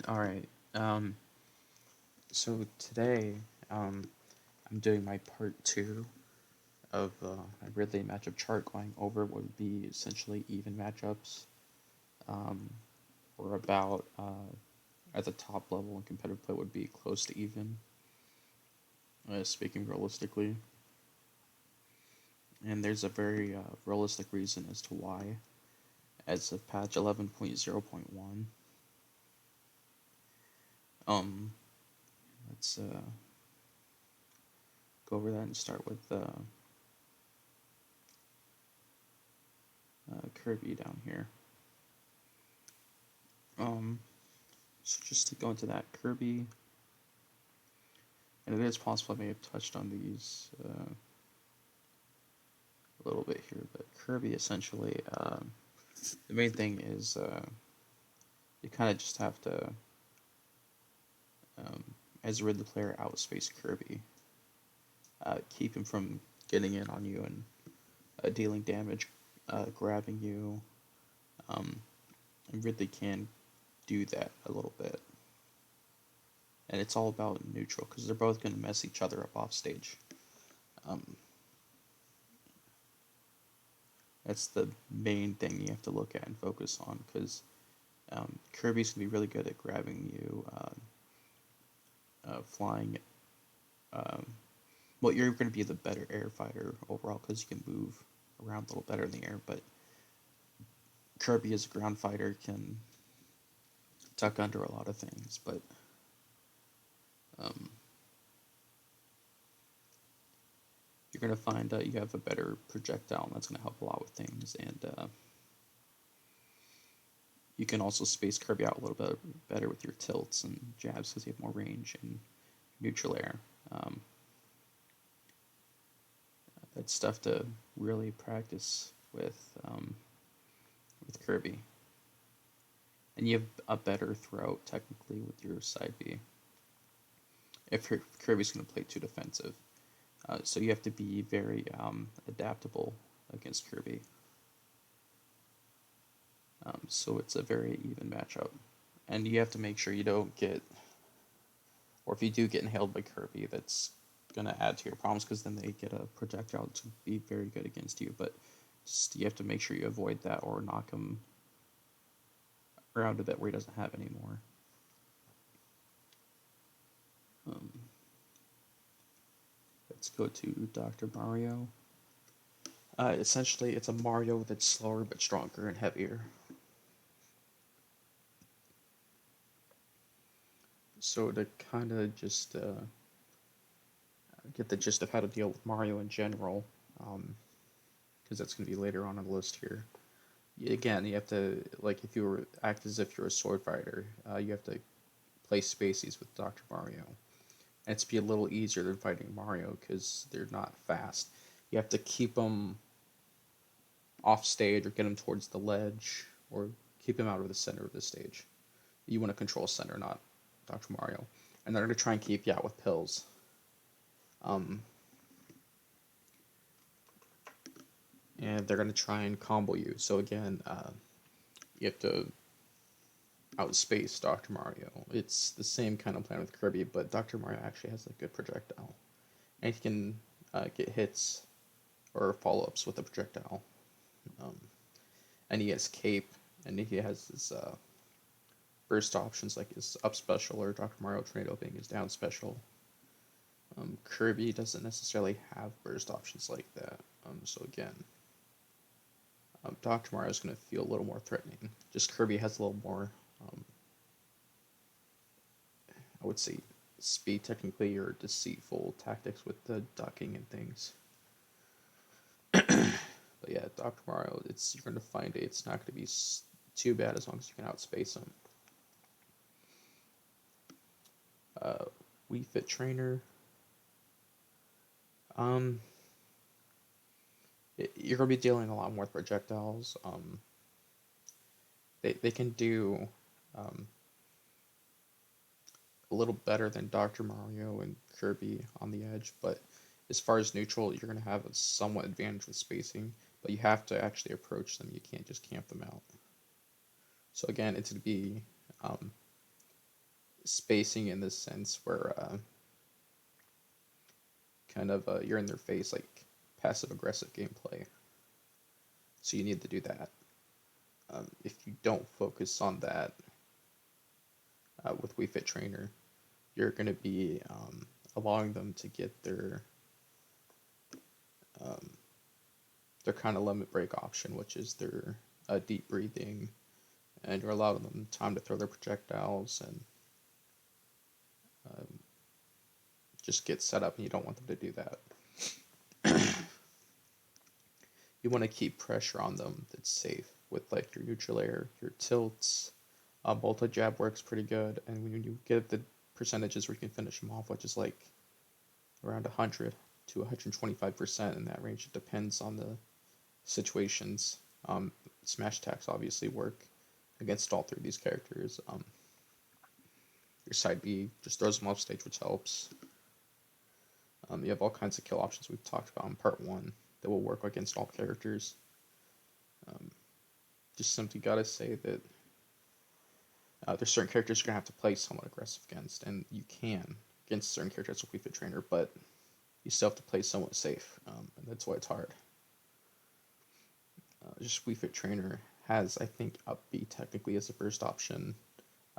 All right. So today, I'm doing my part two of my Ridley matchup chart, going over what would be essentially even matchups. Um, or about at the top level in competitive play would be close to even, speaking realistically. And there's a very realistic reason as to why. As of patch 11.0.1, um, let's go over that and start with Kirby down here. Um, so just to go into that, Kirby, and it is possible I may have touched on these a little bit here, but Kirby essentially, the main thing is you kind of just have to, um, as a Ridley player, outspace Kirby, keep him from getting in on you and dealing damage, grabbing you. Um, and Ridley can do that a little bit. And it's all about neutral because they're both going to mess each other up off stage. Um, that's the main thing you have to look at and focus on because Kirby's going to be really good at grabbing you, flying. Um, well, you're going to be the better air fighter overall because you can move around a little better in the air, but Kirby as a ground fighter can tuck under a lot of things, but um, you're going to find you have a better projectile, and that's going to help a lot with things. And you can also space Kirby out a little bit better with your tilts and jabs because you have more range and neutral air. Um, that's stuff to really practice with Kirby. And you have a better throw technically with your side B if Kirby's going to play too defensive. So you have to be very adaptable against Kirby. So it's a very even matchup. And you have to make sure you don't get, or if you do get inhaled by Kirby, that's going to add to your problems because then they get a projectile to be very good against you. But you have to make sure you avoid that or knock him around to that where he doesn't have anymore. Um, let's go to Dr. Mario. Essentially, it's a Mario that's slower but stronger and heavier. So to kind of just get the gist of how to deal with Mario in general, because that's going to be later on the list here. Again, you have to, like, if you were act as if you're a sword fighter, you have to play spacies with Dr. Mario. And it's be a little easier than fighting Mario because they're not fast. You have to keep them off stage or get them towards the ledge or keep them out of the center of the stage. You want to control center, not Dr. Mario. And they're going to try and keep you out with pills. Um, and they're going to try and combo you. So again, you have to outspace Dr. Mario. It's the same kind of plan with Kirby, but Dr. Mario actually has a good projectile. And he can get hits or follow-ups with the projectile. And he has cape, and he has his burst options like his up special or Dr. Mario Tornado being his down special. Kirby doesn't necessarily have burst options like that. So again, Dr. Mario is going to feel a little more threatening. Just Kirby has a little more, I would say, speed technically or deceitful tactics with the ducking and things. But yeah, Dr. Mario, you're going to find it's not going to be too bad as long as you can outspace him. Wii Fit Trainer. You're going to be dealing a lot more with projectiles. They can do a little better than Dr. Mario and Kirby on the edge, but as far as neutral, you're going to have a somewhat advantage with spacing, but you have to actually approach them. You can't just camp them out. So again, it's going to be spacing in the sense where you're in their face, like passive aggressive gameplay. So you need to do that. If you don't focus on that with Wii Fit Trainer, you're going to be allowing them to get um, their kind of limit break option, which is their deep breathing, and you're allowing them time to throw their projectiles and um, just get set up, and you don't want them to do that. You want to keep pressure on them that's safe with like your neutral air, your tilts. Multi jab works pretty good, and when you get the percentages where you can finish them off, which is like around 100 to 125% in that range, it depends on the situations. Smash attacks obviously work against all three of these characters. Your side B just throws them off stage, which helps. You have all kinds of kill options we've talked about in part 1 that will work against all characters. Just simply gotta say that there's certain characters you're gonna have to play somewhat aggressive against, and you can against certain characters with Wii Fit Trainer, but you still have to play somewhat safe, and that's why it's hard. Just Wii Fit Trainer has, I think, up B technically as the first option.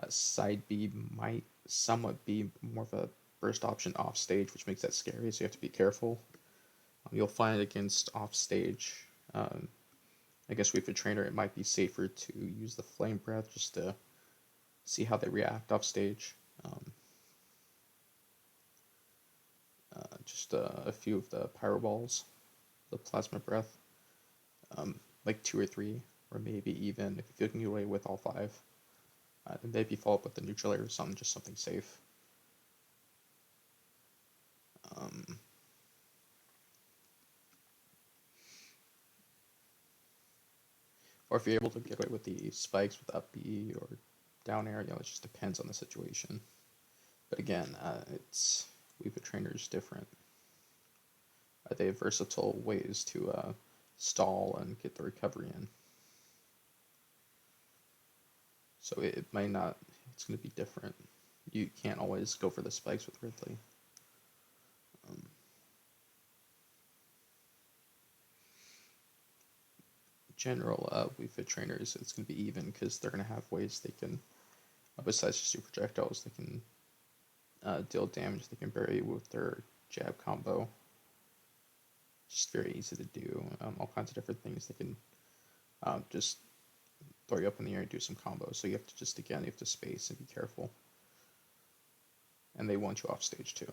Side B might somewhat be more of a first option off stage, which makes that scary, so you have to be careful. You'll find against off stage, I guess Wii Fit Trainer, it might be safer to use the Flame Breath just to see how they react off stage. Just a few of the Pyro Balls, the Plasma Breath, like 2 or 3, or maybe even if you can get away with all 5. Then maybe follow up with the neutral air or something, just something safe. Or if you're able to get away with the spikes with up B or down air, it just depends on the situation. But again, it's Wii Fit Trainer is different. They have versatile ways to stall and get the recovery in. So it might not, it's going to be different. You can't always go for the spikes with Ridley. General Wii Fit Trainers, it's going to be even because they're going to have ways they can, besides just do projectiles, they can deal damage, they can bury with their jab combo. Just very easy to do. All kinds of different things. They can just throw you up in the air and do some combos. So you have to just, again, you have to space and be careful. And they want you off stage too.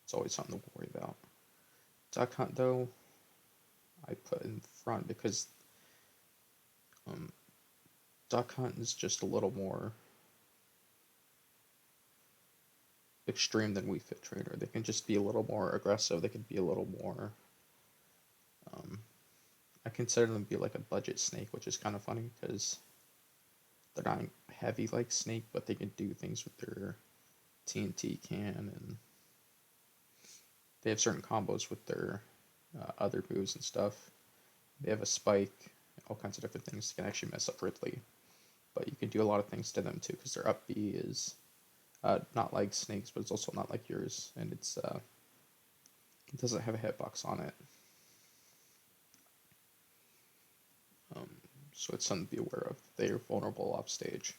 It's always something to worry about. Duck Hunt, though, I put in front because Duck Hunt is just a little more extreme than Wii Fit Trainer. They can just be a little more aggressive. They can be a little more. I consider them to be like a budget Snake, which is kind of funny because they're not heavy like Snake, but they can do things with their TNT can, and they have certain combos with their other moves and stuff. They have a spike, all kinds of different things that can actually mess up Ridley. But you can do a lot of things to them too, because their up B is not like Snake's, but it's also not like yours, and it doesn't have a hitbox on it. So it's something to be aware of. They are vulnerable off stage,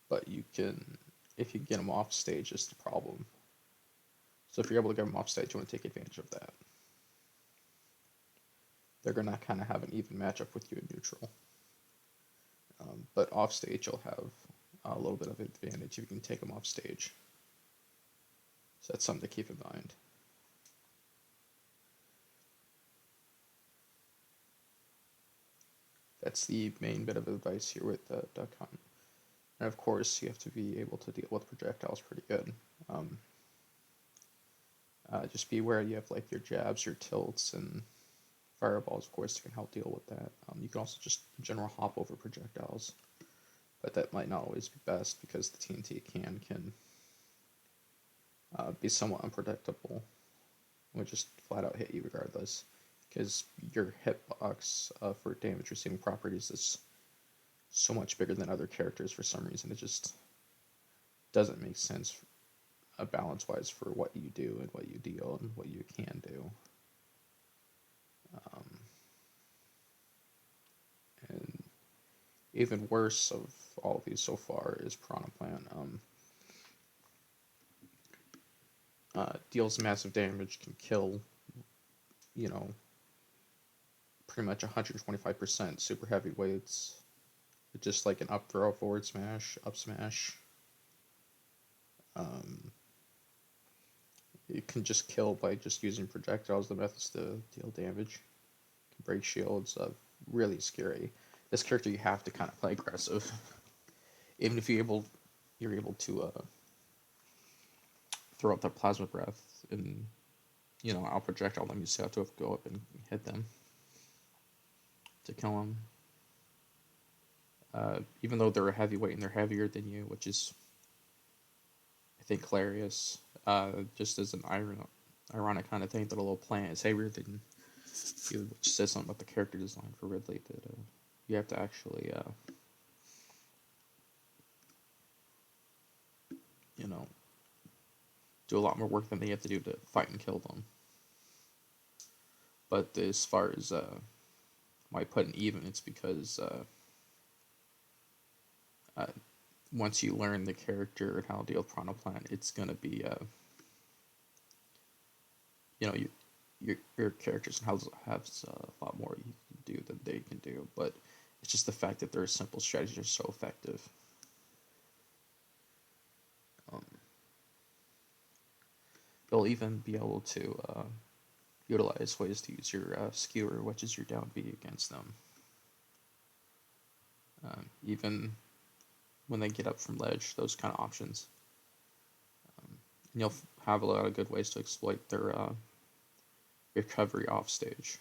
but you can, if you get them off stage, is the problem. So if you're able to get them off stage, you want to take advantage of that. They're going to kind of have an even matchup with you in neutral. But off stage, you'll have a little bit of advantage if you can take them off stage. So that's something to keep in mind. That's the main bit of advice here with Duck Hunt. And of course, you have to be able to deal with projectiles pretty good. Just be aware you have like your jabs, your tilts, and fireballs, of course, that can help deal with that. You can also just in general hop over projectiles, but that might not always be best because the TNT can be somewhat unpredictable. It would just flat out hit you regardless, because your hitbox for damage receiving properties is so much bigger than other characters for some reason. It just doesn't make sense balance wise for what you do and what you deal and what you can do. Um, and even worse of all of these so far is Piranha Plant. Deals massive damage, can kill, you know, pretty much 125% super heavyweights. Just like an up throw, forward smash, up smash. Um, it can just kill by just using projectiles, the methods to deal damage. Can break shields. Really scary. This character you have to kind of play aggressive. Even if you're able to throw up that plasma breath and out projectile them, you still have to go up and hit them to kill them. Even though they're a heavyweight and they're heavier than you, which is, I think, hilarious. Just as an ironic kind of thing that a little plant is heavier than you, which says something about the character design for Ridley, that you have to actually, do a lot more work than they have to do to fight and kill them. But as far as why put an even, it's because once you learn the character and how to deal with Piranha Plant, it's gonna be your characters have a lot more you can do than they can do. But it's just the fact that their simple strategies are so effective. You'll even be able to utilize ways to use your skewer, which is your down B, against them. Even when they get up from ledge, those kind of options. And you'll have a lot of good ways to exploit their recovery off stage.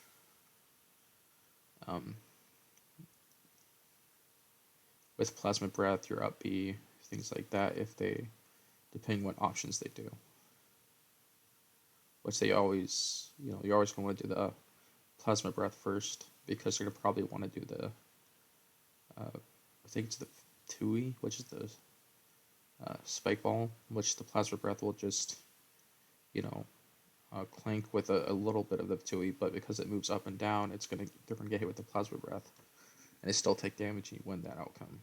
With Plasma Breath, your up B, things like that, depending what options they do. Which they always, you're always going to want to do the Plasma Breath first, because you're going to probably want to do the, I think it's the Tui, which is the Spike Ball, which the Plasma Breath will just, clank with a little bit of the Tui, but because it moves up and down, they're gonna get hit with the Plasma Breath, and they still take damage and you win that outcome.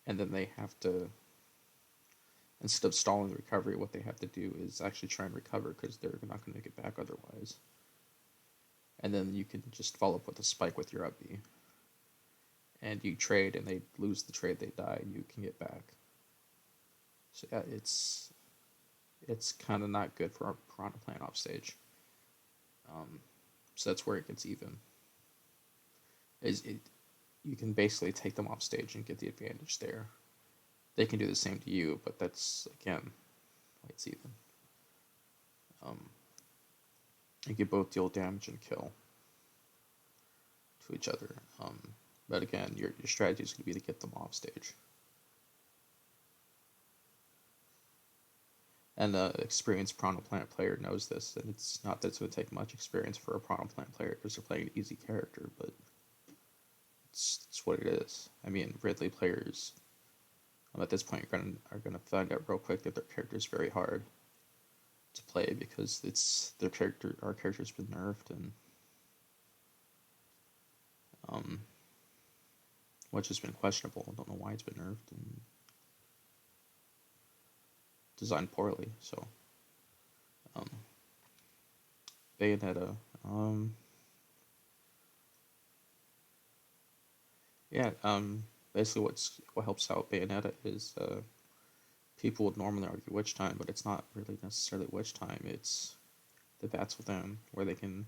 And then they have to, instead of stalling the recovery, what they have to do is actually try and recover, because they're not going to make it back otherwise. And then you can just follow up with a spike with your up B. And you trade, and they lose the trade, they die, and you can get back. So yeah, it's kind of not good for our Piranha Plant off stage. So that's where it gets even. You can basically take them off stage and get the advantage there. They can do the same to you, but that's, again, why it's even. You can both deal damage and kill to each other. But again, your strategy is going to be to get them off stage. And an experienced Piranha Plant player knows this, and it's not that it's going to take much experience for a Piranha Plant player because they're playing an easy character, but it's what it is. I mean, Ridley players at this point are gonna find out real quick that their character is very hard to play, because our character's been nerfed, and which has been questionable. I don't know why it's been nerfed and designed poorly. So Bayonetta, basically what helps out Bayonetta is people would normally argue witch time, but it's not really necessarily witch time. It's the bats within, where they can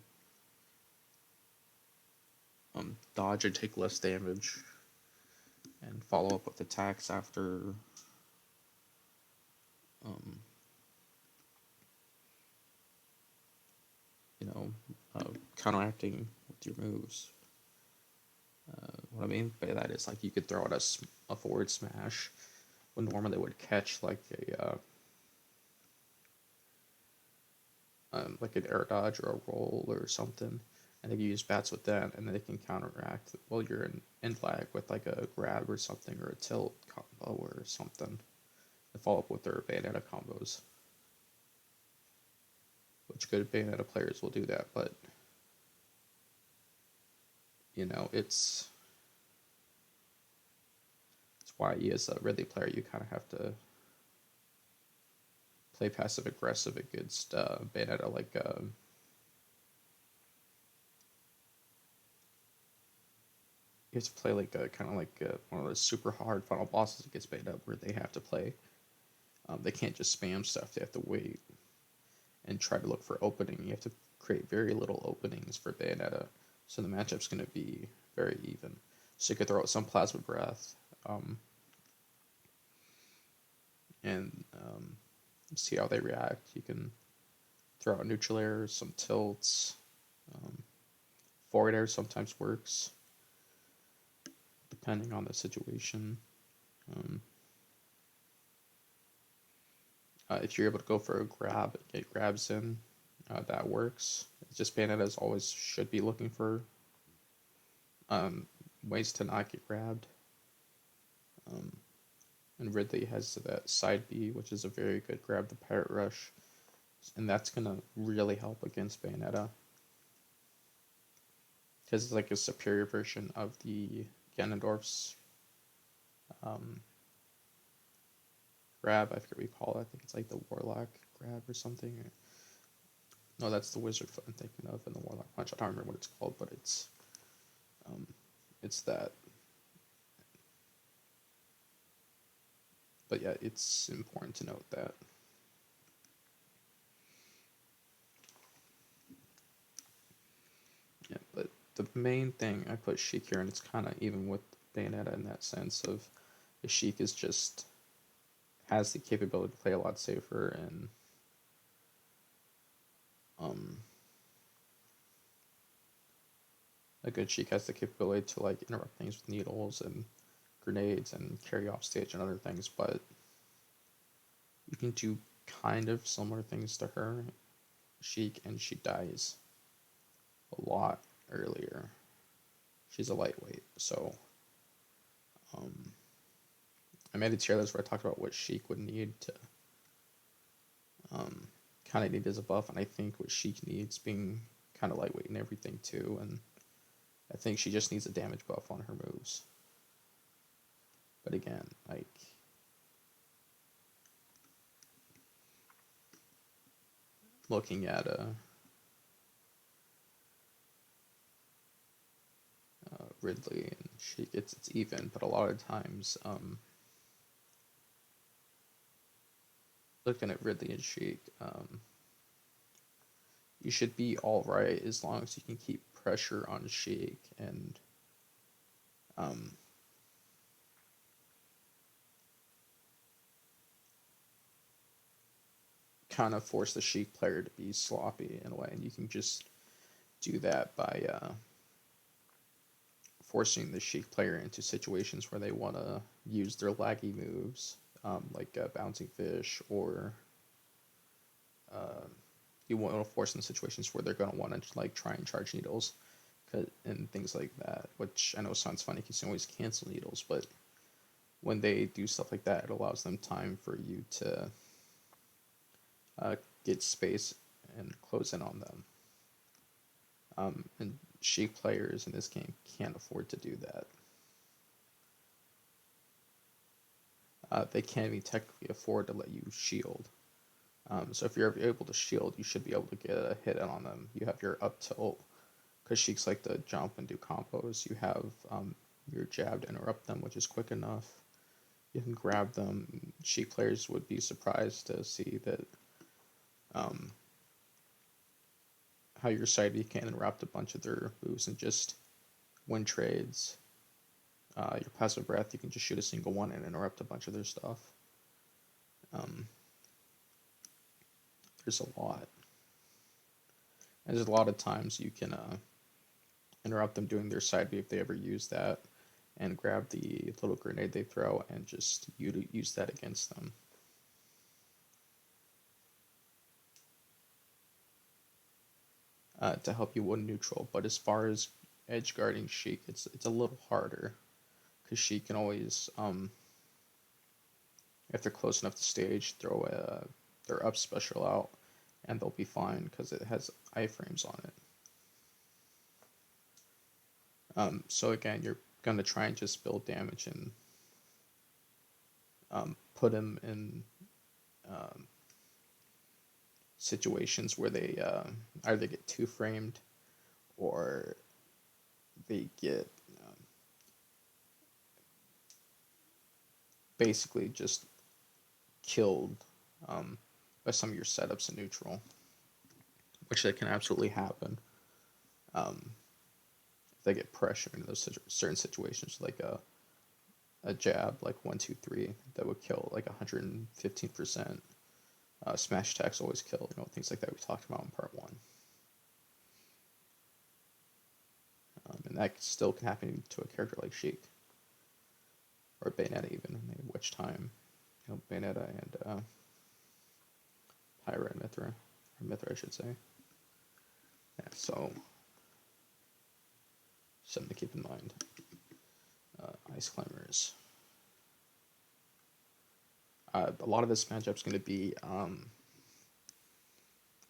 dodge and take less damage, and follow up with attacks after counteracting with your moves. What I mean by that is, like, you could throw out a forward smash when normally would catch like like an air dodge or a roll or something, and they can use bats with that, and they can counteract while you're in lag with like a grab or something, or a tilt Isabelle or something to follow up with their Bayonetta combos. Which good Bayonetta players will do that, but it's why as a Ridley player you kind of have to play passive aggressive against Bayonetta. Like you have to play like kind of like one of those super hard final bosses against Bayonetta where they have to play. They can't just spam stuff. They have to wait and try to look for opening. You have to create very little openings for Bayonetta, so the matchup's going to be very even. So you could throw out some Plasma Breath, and see how they react. You can throw out neutral airs, some tilts. Forward air sometimes works, depending on the situation. If you're able to go for a grab, get grabs in, that works. It's just Bayonetta's always should be looking for ways to not get grabbed. And Ridley has that side B, which is a very good grab, the Pirate Rush. And that's going to really help against Bayonetta. Because it's like a superior version of the Ganondorf's grab. I forget what you call it. I think it's like the Warlock grab or something. No, that's the Wizard Foot I'm thinking of, and the Warlock Punch. I don't remember what it's called, but it's that. But yeah, it's important to note that. Yeah, but the main thing I put Sheik here, and it's kind of even with Bayonetta in that sense of the Sheik is just has the capability to play a lot safer, and a good Sheik has the capability to like interrupt things with needles and grenades and carry off stage and other things, but you can do kind of similar things to her, Sheik, and she dies a lot earlier. She's a lightweight, so I made a tier list where I talked about what Sheik would need to kind of need as a buff, and I think what Sheik needs being kind of lightweight and everything too, and I think she just needs a damage buff on her moves. But again, like looking at Ridley and Sheik, it's even, but a lot of times looking at Ridley and Sheik, you should be all right as long as you can keep pressure on Sheik and kind of force the Sheik player to be sloppy in a way, and you can just do that by forcing the Sheik player into situations where they want to use their laggy moves, like bouncing fish, or you want to force them in situations where they're going to want to like try and charge needles, and things like that. Which I know sounds funny because you can always cancel needles, but when they do stuff like that, it allows them time for you to get space and close in on them. And Sheik players in this game can't afford to do that. They can't even technically afford to let you shield. So if you're able to shield, you should be able to get a hit on them. You have your up tilt, because Sheiks like to jump and do combos. You have your jab to interrupt them, which is quick enough. You can grab them. Sheik players would be surprised to see that how your side B can interrupt a bunch of their moves and just win trades. Your passive breath, you can just shoot a single one and interrupt a bunch of their stuff. There's a lot. And there's a lot of times you can interrupt them doing their side B if they ever use that, and grab the little grenade they throw and just use that against them. To help you win neutral. But as far as edge guarding Sheik, it's a little harder, because she can always if they're close enough to stage, throw their up special out, and they'll be fine because it has iframes on it. So again, you're gonna try and just build damage and put them in situations where they either get two framed or they get basically just killed by some of your setups in neutral, which that can absolutely happen. If they get pressure into those certain situations, like a jab, like 1-2-3, that would kill like 115%. Smash attacks always kill, things like that we talked about in part 1. And that still can happen to a character like Sheik. Or Bayonetta even, which time, Bayonetta and Pyra and Mithra, or Mithra I should say. Yeah, so something to keep in mind. Ice Climbers. A lot of this matchup is going to be,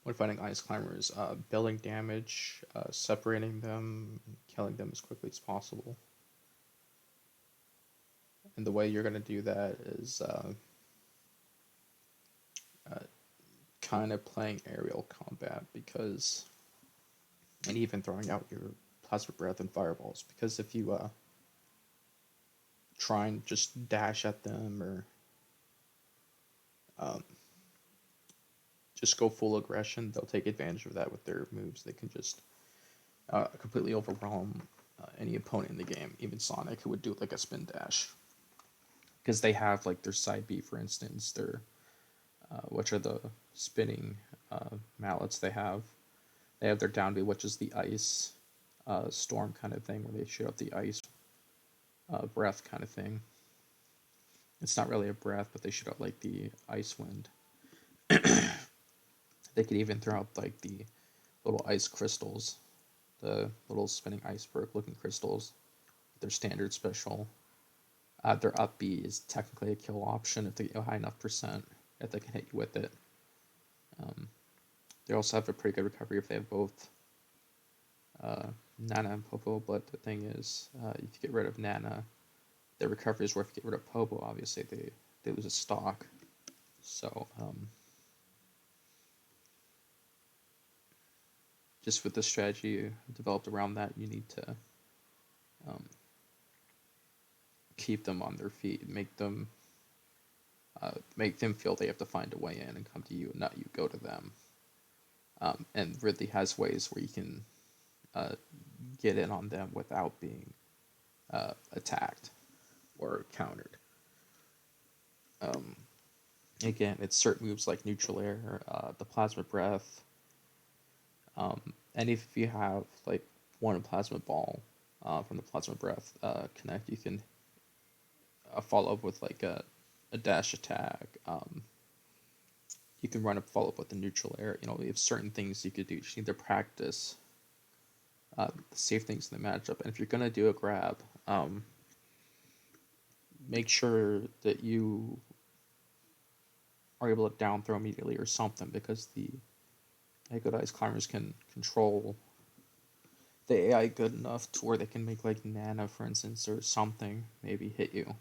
when fighting Ice Climbers, building damage, separating them, killing them as quickly as possible. And the way you're going to do that is kind of playing aerial combat, and even throwing out your Plasma Breath and Fireballs, because if you try and just dash at them or just go full aggression, they'll take advantage of that with their moves. They can just completely overwhelm any opponent in the game, even Sonic, who would do like a spin dash. Because they have like their side B, for instance, their which are the spinning mallets they have. They have their down B, which is the ice storm kind of thing, where they shoot up the ice breath kind of thing. It's not really a breath, but they shoot out like the ice wind. They could even throw out like the little ice crystals, the little spinning iceberg looking crystals, their standard special. Their up B is technically a kill option if they get a high enough percent, if they can hit you with it. They also have a pretty good recovery if they have both Nana and Popo, but the thing is, if you get rid of Nana, their recovery is worth. If you get rid of Popo, obviously they lose a stock. So just with the strategy developed around that, you need to keep them on their feet, make them feel they have to find a way in and come to you, and not you go to them. And Ridley has ways where you can get in on them without being attacked or countered. Again, it's certain moves like Neutral Air, the Plasma Breath, and if you have like one Plasma Ball from the Plasma Breath connect, you can follow up with like a dash attack. You can run a follow up with the Neutral Air. You have certain things you could do. You just need to practice the safe things in the matchup. And if you're gonna do a grab, make sure that you are able to down throw immediately or something, because the good Ice Climbers can control the AI good enough to where they can make like Nana, for instance, or something maybe hit you.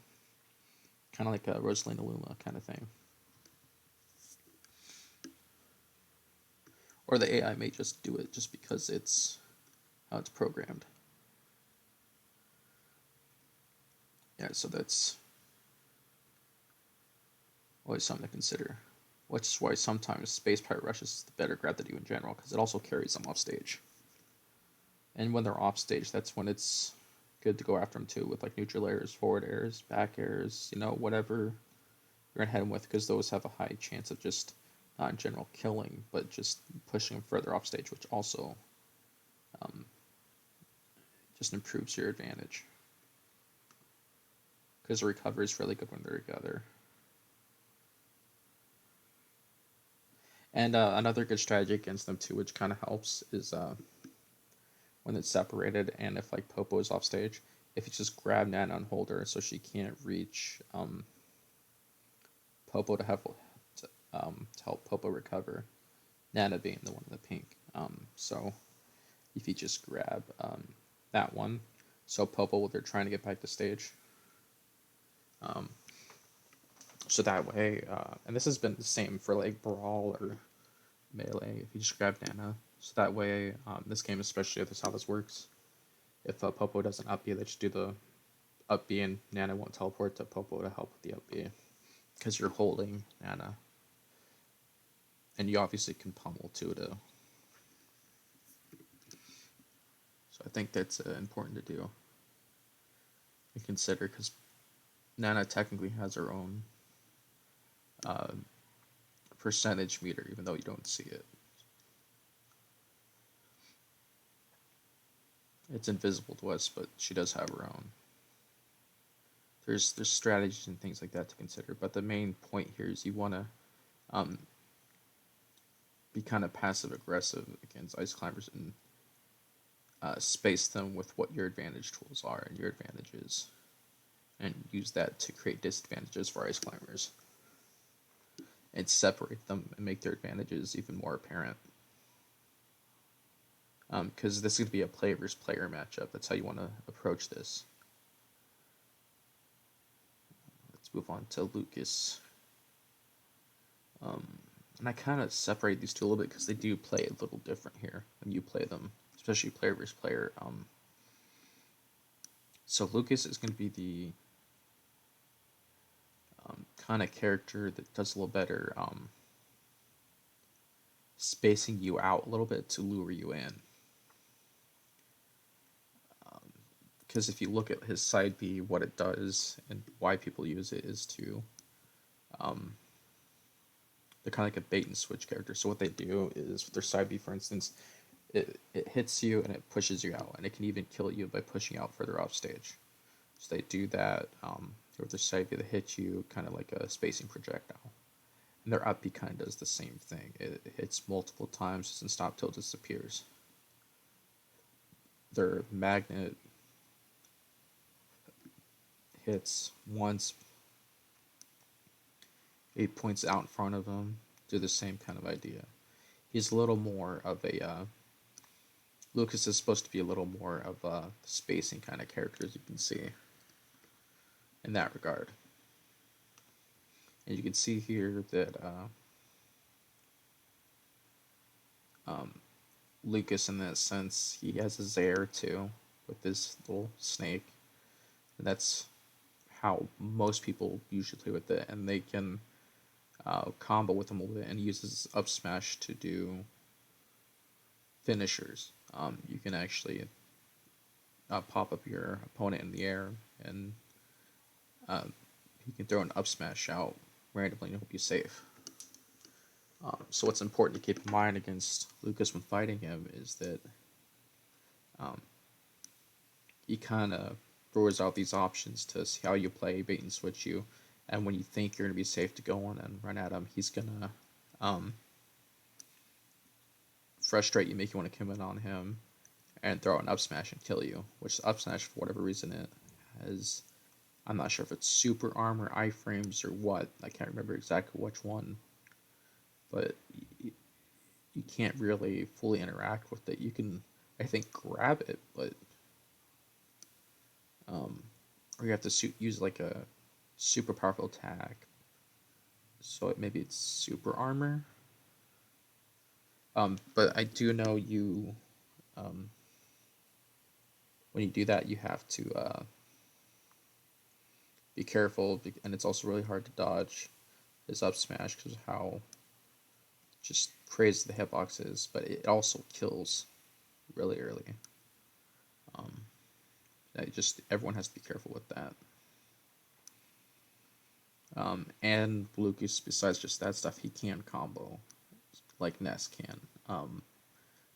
Kind of like a Rosalina Luma kind of thing. Or the AI may just do it just because it's how it's programmed. Yeah, so that's always something to consider. Which is why sometimes Space Pirate Rush is the better grab to do in general, because it also carries them off stage. And when they're off stage, that's when it's good to go after them too, with like neutral airs, forward airs, back airs, whatever you're gonna head them with, because those have a high chance of just not in general killing, but just pushing them further off stage, which also just improves your advantage. Because the recovery is really good when they're together. And another good strategy against them too, which kind of helps, is when it's separated, and if like Popo is off stage, if you just grab Nana and hold her so she can't reach Popo to help Popo recover. Nana being the one in the pink. So if you just grab that one, so Popo, they're trying to get back to stage. So that way, and this has been the same for like Brawl or Melee. If you just grab Nana, so that way, this game especially, this is how this works. If Popo doesn't up B, they just do the up B, and Nana won't teleport to Popo to help with the up B, because you're holding Nana, and you obviously can pummel too. So I think that's important to do and consider, because Nana technically has her own percentage meter, even though you don't see it. It's invisible to us, but she does have her own. There's strategies and things like that to consider, but the main point here is you want to be kind of passive aggressive against ice climbers and space them with what your advantage tools are and your advantages, and use that to create disadvantages for ice climbers and separate them and make their advantages even more apparent. Because this is going to be a player versus player matchup. That's how you want to approach this. Let's move on to Lucas. And I kind of separate these two a little bit because they do play a little different here when you play them, especially player versus player. So Lucas is going to be the kind of character that does a little better spacing you out a little bit to lure you in. Because if you look at his side B, what it does and why people use it is to they're kind of like a bait and switch character. So what they do is with their side B, for instance, it hits you and it pushes you out, and it can even kill you by pushing out further off stage. So they do that with their side B, they hit you kind of like a spacing projectile. And their up B kind of does the same thing. It hits multiple times, doesn't stop till it disappears. Their magnet hits once, 8 points out in front of him, do the same kind of idea. He's a little more of a Lucas is supposed to be a little more of a spacing kind of character, as you can see in that regard. And you can see here that Lucas, in that sense, he has his air too with this little snake, and that's how most people usually play with it, and they can combo with him a little bit, and he uses up smash to do finishers. You can actually pop up your opponent in the air, and he can throw an up smash out randomly and hope you safe. So what's important to keep in mind against Lucas when fighting him is that he kind of throws out these options to see how you play, bait and switch you, and when you think you're going to be safe to go on and run at him, he's going to frustrate you, make you want to come in on him, and throw an up smash and kill you, which the up smash, for whatever reason, it has, I'm not sure if it's super armor, iframes, or what, I can't remember exactly which one, but you can't really fully interact with it. You can, I think, grab it, but or you have to use like a super powerful attack, so maybe it's super armor. But I do know you, when you do that, you have to be careful, and it's also really hard to dodge his up smash because of how just crazy the hitbox is, but it also kills really early. Everyone has to be careful with that. And Lucas, besides just that stuff, he can combo like Ness can.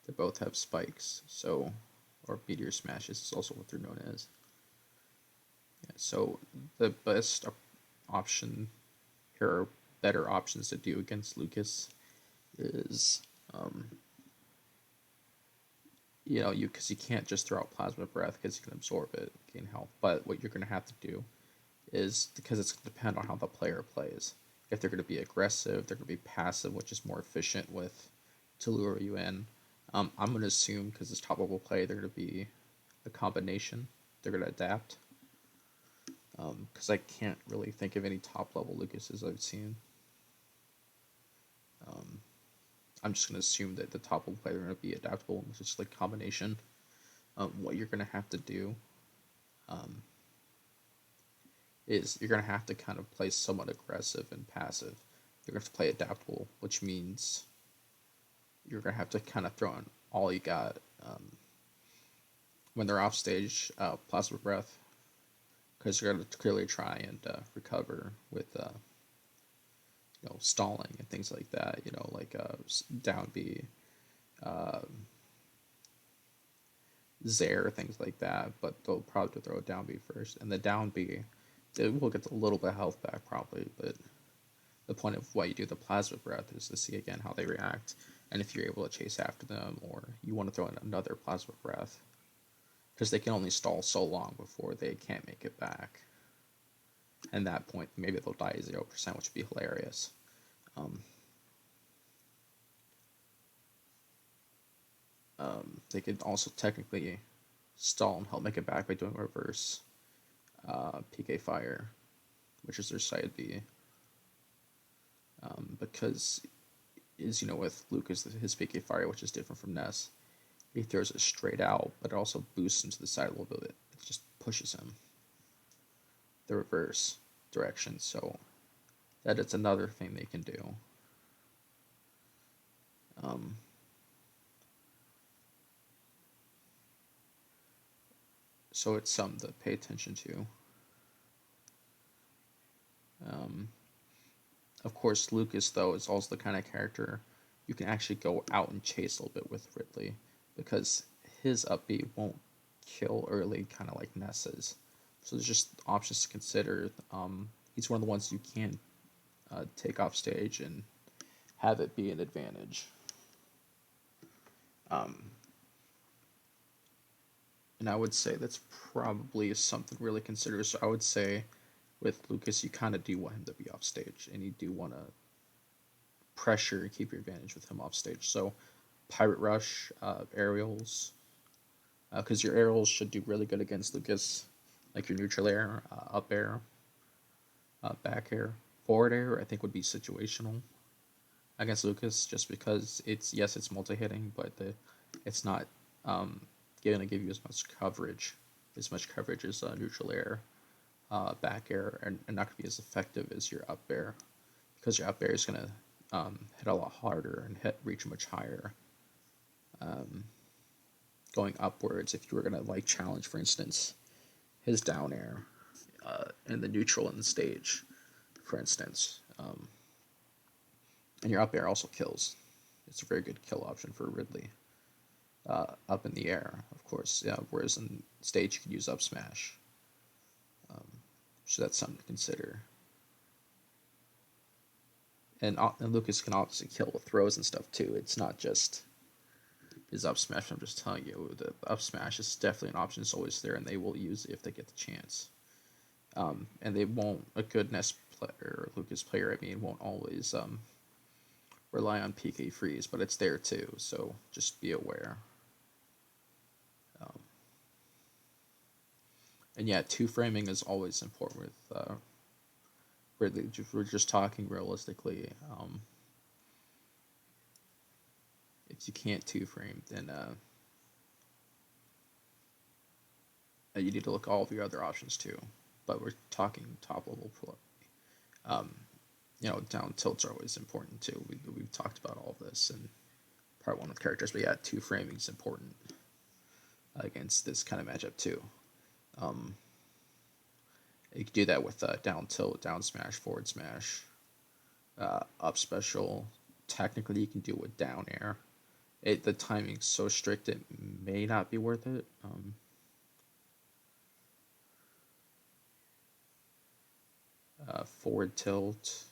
They both have spikes, so, or meteor smashes is also what they're known as. Yeah, so the best option here, are better options to do against Lucas, is because you can't just throw out plasma breath because you can absorb it, gain health. But what you're going to have to do is, because it's going to depend on how the player plays, if they're going to be aggressive, they're going to be passive, which is more efficient with to lure you in. I'm going to assume because it's top level play, they're going to be a combination. They're going to adapt. Because I can't really think of any top level Lucases I've seen. I'm just going to assume that the top level player are going to be adaptable, which is like combination. What you're going to have to do is you're going to have to kind of play somewhat aggressive and passive. You're going to have to play adaptable, which means you're going to have to kind of throw in all you got. When they're off stage, Plasma Breath, because you're going to clearly try and recover with stalling and things like that. Like down B, Zaire, things like that. But they'll probably throw a down B first, and the down B, they will get a little bit of health back probably. But the point of why you do the Plasma Breath is to see again how they react, and if you're able to chase after them, or you want to throw in another Plasma Breath, because they can only stall so long before they can't make it back. And at that point, maybe they'll die 0%, which would be hilarious. They could also technically stall and help make it back by doing reverse PK Fire, which is their side B. Because, as you know, with Lucas, his PK Fire, which is different from Ness, he throws it straight out, but it also boosts him to the side a little bit. It just pushes him the reverse direction, so that it's another thing they can do. So it's something to pay attention to. Of course, Lucas, though, is also the kind of character you can actually go out and chase a little bit with Ridley, because his up B won't kill early, kind of like Ness's. So there's just options to consider. He's one of the ones you can take off stage and have it be an advantage. And I would say that's probably something to really consider. So I would say with Lucas, you kind of do want him to be off stage, and you do want to pressure and keep your advantage with him off stage. So Pirate Rush, aerials, because your aerials should do really good against Lucas, like your neutral air, up air, back air, forward air. I think would be situational against Lucas, just because it's multi-hitting, but it's not going to give you as much coverage as neutral air, back air, and not going to be as effective as your up air, because your up air is going to hit a lot harder and reach much higher. Going upwards, if you were going to challenge, for instance, his down air in the neutral in the stage, for instance, and your up air also kills. It's a very good kill option for Ridley. Up in the air, of course, yeah. Whereas in stage, you could use up smash. So that's something to consider. And Lucas can obviously kill with throws and stuff too. It's not just his up smash. I'm just telling you, the up smash is definitely an option. It's always there, and they will use it if they get the chance. And they won't. A good Ness player or Lucas player, won't always rely on PK freeze, but it's there too. So just be aware. And yeah, two framing is always important with Ridley. We're just talking realistically. If you can't two frame, then you need to look at all of your other options too. But we're talking top level play. Down tilts are always important too. We've talked about all of this in part 1 with characters, but yeah, two framing is important against this kind of matchup too. You can do that with down tilt, down smash, forward smash, up special. Technically, you can do it with down air. The timing's so strict, it may not be worth it. Forward tilt.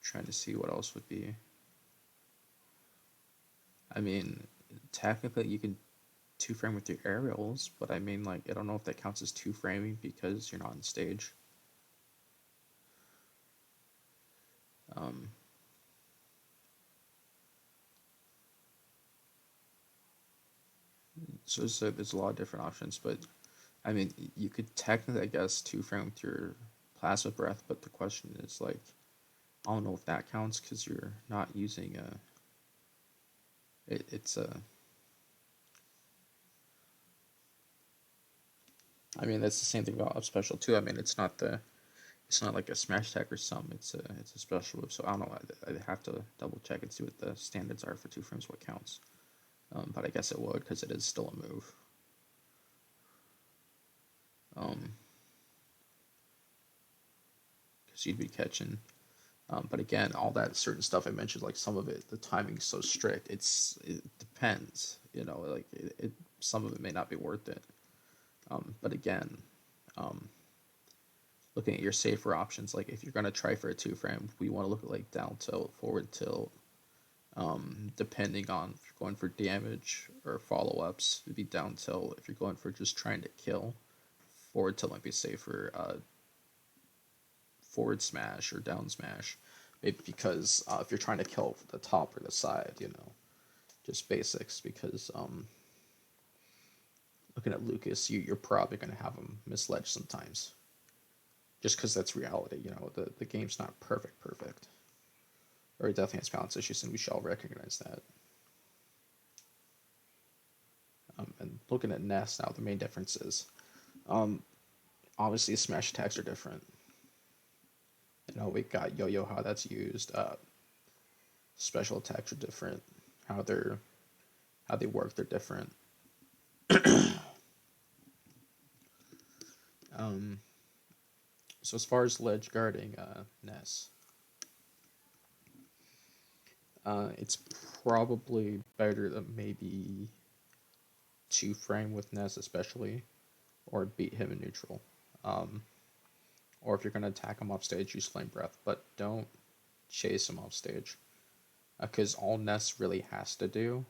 Trying to see what else would be. Technically, you can two frame with your aerials, but I mean, like, I don't know if that counts as two framing because you're not on stage. Um, so there's a lot of different options, but I mean, you could technically, I guess, two frame with your plasma breath, but the question is like, I don't know if that counts because you're not using it's a. I mean, that's the same thing about up special too. I mean, it's not like a smash attack or something. It's a special move. So I don't know. I'd have to double check and see what the standards are for two frames. What counts? But I guess it would because it is still a move. Because you'd be catching. But again, all that certain stuff I mentioned, like some of it, the timing's so strict. It depends. You know, like some of it may not be worth it. But again, looking at your safer options, like if you're gonna try for a two frame, we want to look at like down tilt, forward tilt. Depending on if you're going for damage or follow ups, it'd be down tilt. If you're going for just trying to kill, forward tilt might be safer. Forward smash or down smash, maybe because if you're trying to kill the top or the side, you know, just basics. Because looking at Lucas, you're probably gonna have him misled sometimes, just because that's reality. You know, the game's not perfect, or it definitely has balance issues, and we shall recognize that. And looking at Ness now, the main difference is, obviously smash attacks are different. You know, we got yo-yo, how that's used. Special attacks are different. How they work, they're different. um, so as far as ledge guarding, Ness, it's probably better than maybe two frame with Ness especially, or beat him in neutral. Um, or if you're gonna attack him off stage, use flame breath, but don't chase him off stage, because all Ness really has to do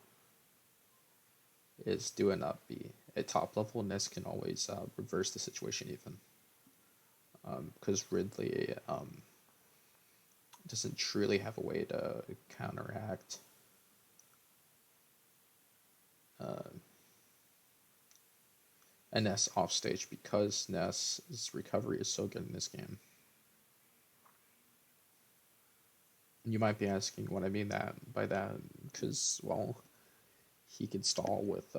is do an up B. At top level, Ness can always reverse the situation even, because Ridley doesn't truly have a way to counteract uh, a Ness off stage, because Ness's recovery is so good in this game. And you might be asking what I mean by that, because, well, he could stall with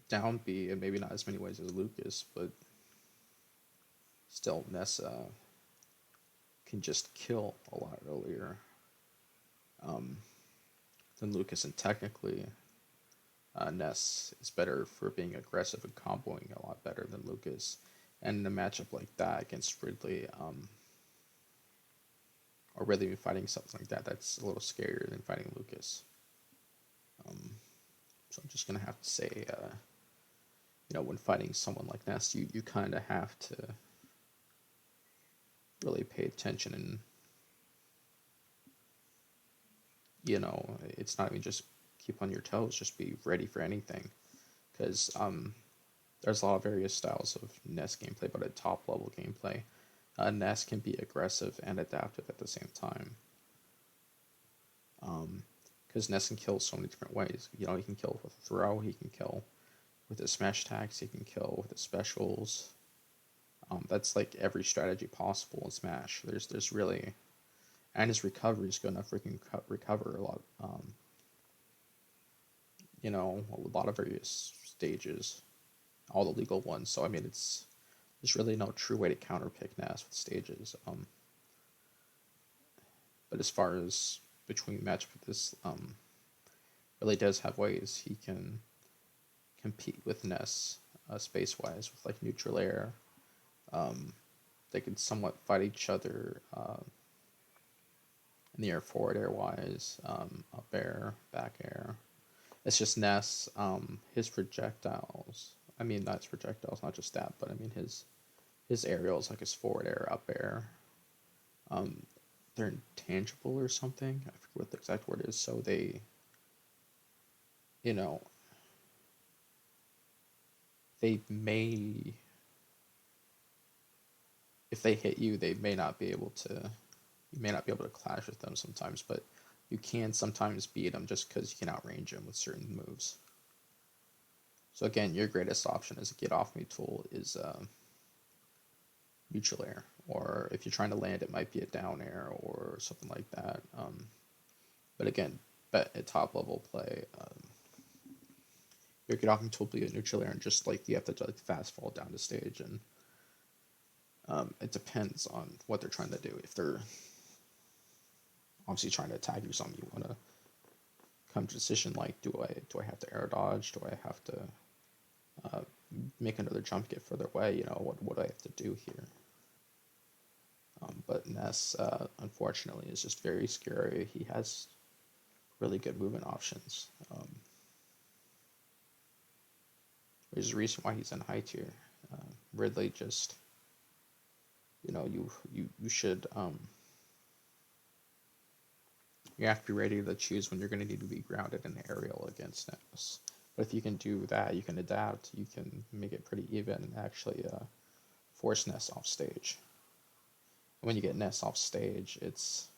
down B, and maybe not as many ways as Lucas, but still Ness can just kill a lot earlier than Lucas, and technically Ness is better for being aggressive and comboing a lot better than Lucas. And in a matchup like that against Ridley, or Ridley fighting something like that, that's a little scarier than fighting Lucas. So I'm just gonna have to say, you know, when fighting someone like Ness, you kind of have to really pay attention, and you know, it's not even just keep on your toes, just be ready for anything, because there's a lot of various styles of Ness gameplay, but at top level gameplay, Ness can be aggressive and adaptive at the same time. Because Ness can kill so many different ways. You know, he can kill with a throw, he can kill with his smash attacks, he can kill with his specials. That's like every strategy possible in Smash. There's really, and his recovery is good enough for he can recover a lot. You know, a lot of various stages, all the legal ones. So I mean, there's really no true way to counterpick Ness with stages. But as far as between match with this, really does have ways he can compete with Ness space wise with like neutral air. They can somewhat fight each other in the air, forward air wise, up air, back air. It's just Ness, his projectiles. I mean, not his projectiles, not just that, but I mean his aerials, like his forward air, up air. They're intangible or something. I forget what the exact word is. So they, you know, they may, if they hit you, they may not be able to, you may not be able to clash with them sometimes, but you can sometimes beat them just because you can outrange them with certain moves. So again, your greatest option as a get off me tool is neutral air, or if you're trying to land, it might be a down air or something like that. But again, bet at top level play, your get off me tool will be a neutral air, and just like you have to like fast fall down the stage, and it depends on what they're trying to do. If they're obviously trying to attack you, something you want to come to a decision like, do I have to air dodge? Do I have to make another jump, get further away? You know, what do I have to do here? But Ness, unfortunately, is just very scary. He has really good movement options. There's a reason why he's in high tier. Ridley just, you know, you should you have to be ready to choose when you're going to need to be grounded in the aerial against Ness. But if you can do that, you can adapt, you can make it pretty even and actually force Ness off stage. And when you get Ness off stage, it's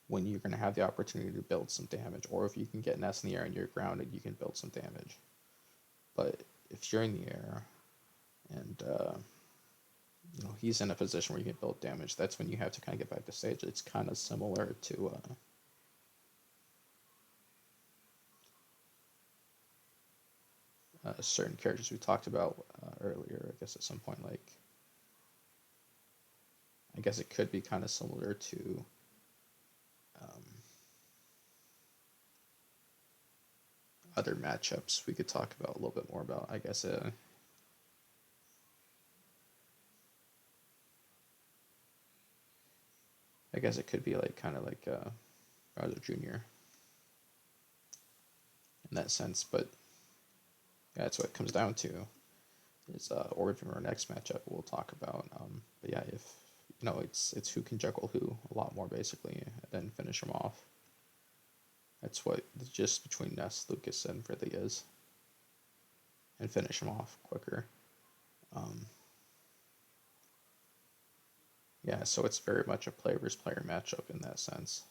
when you're going to have the opportunity to build some damage. Or if you can get Ness in the air and you're grounded, you can build some damage. But if you're in the air and you know, he's in a position where you can build damage, that's when you have to kind of get back to stage. It's kind of similar to certain characters we talked about earlier. I guess at some point, like, I guess it could be kind of similar to other matchups we could talk about a little bit more about. I guess it could be like kind of like Bowser Jr. in that sense, but yeah, that's what it comes down to. Is Origin our next matchup we'll talk about. But yeah, if you know, it's who can juggle who a lot more basically, and then finish them off. That's what the gist between Ness, Lucas, and Ridley is, and finish them off quicker. Yeah, so it's very much a player versus player matchup in that sense.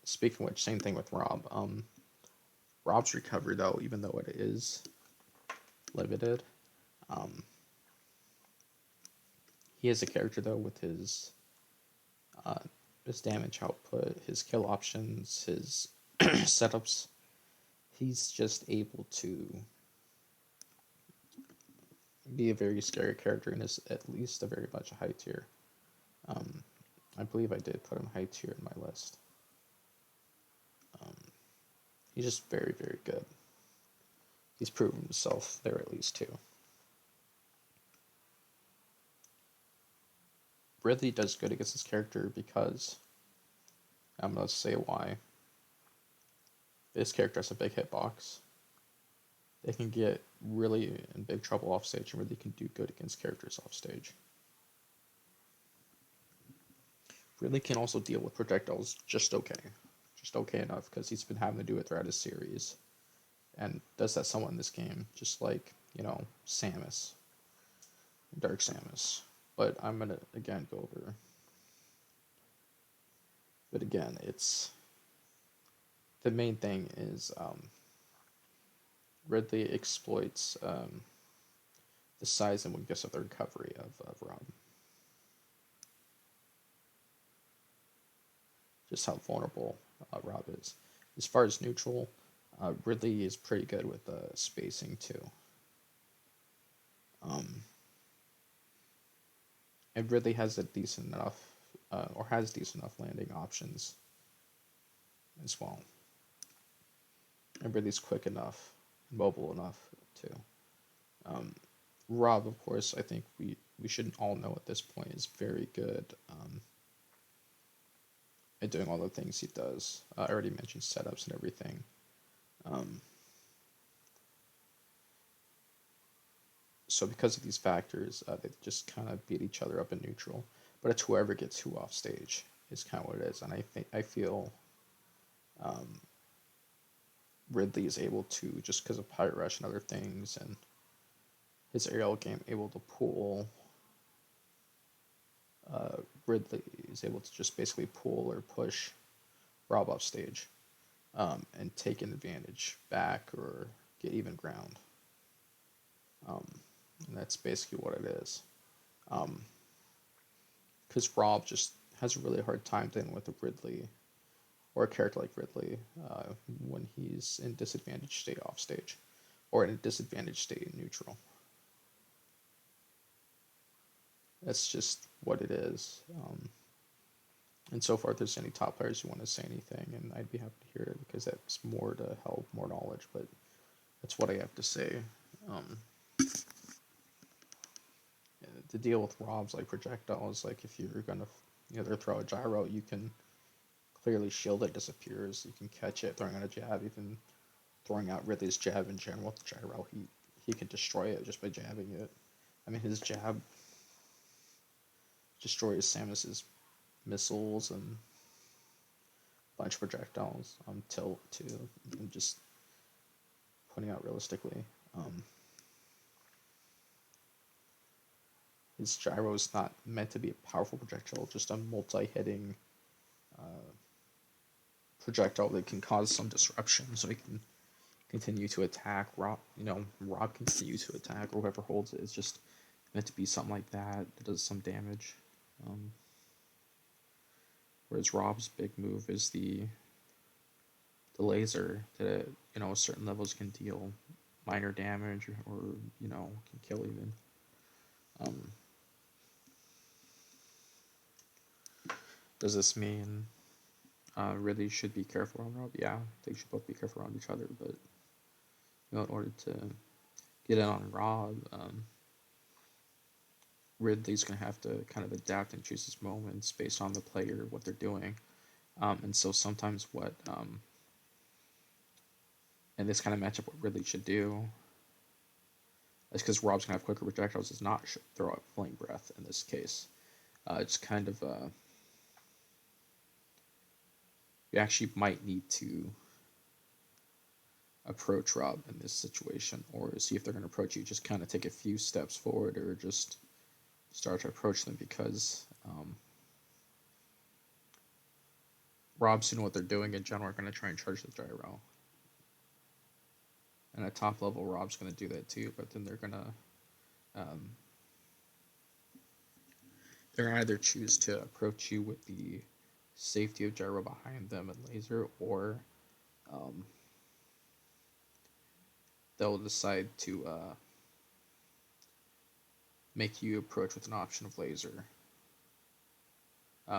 Speaking of which, same thing with Rob. Rob's recovery, though, even though it is limited, he is a character, though, with his damage output, his kill options, his setups. He's just able to be a very scary character and is at least a very much a high tier. I believe I did put him high tier in my list. He's just very, very good. He's proven himself there at least too. Ridley does good against this character because I'm going to say why. This character has a big hitbox. They can get really in big trouble off stage and really can do good against characters off stage. Ridley can also deal with projectiles just okay. Just okay enough because he's been having to do it throughout his series. And does that somewhat in this game, just like, you know, Samus. Dark Samus. But I'm going to, again, go over. But again, it's... The main thing is Ridley exploits the size and weakness of the recovery of Rob. Just how vulnerable Rob is. As far as neutral, Ridley is pretty good with spacing too. And Ridley has a decent enough, or has decent enough landing options as well. And Ridley's quick enough, mobile enough too. Rob, of course, I think we should all know at this point is very good at doing all the things he does. I already mentioned setups and everything. So because of these factors, they just kind of beat each other up in neutral. But it's whoever gets who off stage is kind of what it is. And I feel Um, Ridley is able to, just because of Pirate Rush and other things, and his aerial game, able to pull. Ridley is able to just basically pull or push Rob off stage, and take an advantage back or get even ground. Um, and that's basically what it is. Because Rob just has a really hard time dealing with a Ridley or a character like Ridley when he's in disadvantaged state off stage or in a disadvantaged state in neutral. That's just what it is. And so far, if there's any top players who want to say anything, and I'd be happy to hear it because that's more to help, more knowledge. But that's what I have to say. Um, to deal with Rob's like projectiles, like if you're gonna either throw a gyro, you can clearly shield it disappears. You can catch it throwing out a jab, even throwing out Ridley's jab in general with the gyro. He can destroy it just by jabbing it. I mean, his jab destroys Samus's missiles and a bunch of projectiles on tilt too. And just putting out realistically. His gyro is not meant to be a powerful projectile, just a multi-hitting projectile that can cause some disruption, so he can continue to attack. Rob can continue to attack, or whoever holds it. It's just meant to be something like that does some damage. Whereas Rob's big move is the laser that at certain levels can deal minor damage or can kill even. Does this mean really should be careful on Rob? Yeah, they should both be careful around each other, but in order to get in on Rob, Ridley's going to have to kind of adapt and choose his moments based on the player, what they're doing. And so sometimes and this kind of matchup, what Ridley should do is, because Rob's going to have quicker projectiles, is not throw out Flame Breath in this case. It's kind of, you actually might need to approach Rob in this situation, or see if they're going to approach you. Just kind of take a few steps forward, or just start to approach them, because Rob's know what they're doing in general, are going to try and charge the gyro. And at top level, Rob's going to do that too, but then they're going to either choose to approach you with the safety of gyro behind them and laser, or they'll decide to make you approach with an option of laser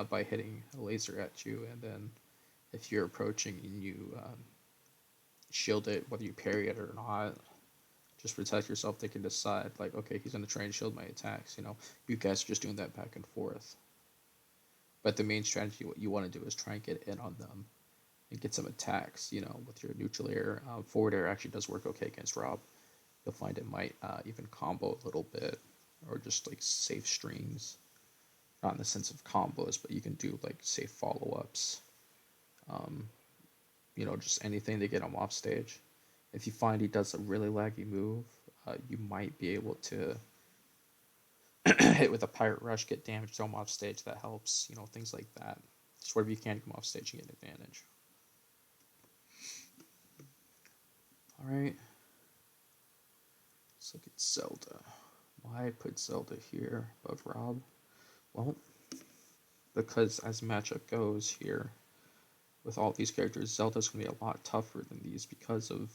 by hitting a laser at you, and then if you're approaching and you shield it, whether you parry it or not, just protect yourself. They can decide, like, okay, he's going to try and shield my attacks. You guys are just doing that back and forth. But the main strategy, what you want to do is try and get in on them and get some attacks, with your neutral air. Forward air actually does work okay against Rob. You'll find it might even combo a little bit, or just like safe streams. Not in the sense of combos, but you can do like safe follow-ups. Just anything to get him off stage. If you find he does a really laggy move, you might be able to hit with a Pirate Rush, get damage, throw him off stage. That helps, things like that. Just wherever you can come off stage and get an advantage. Alright. Let's look at Zelda. Why put Zelda here above Rob? Well, because as matchup goes here, with all these characters, Zelda's going to be a lot tougher than these because of,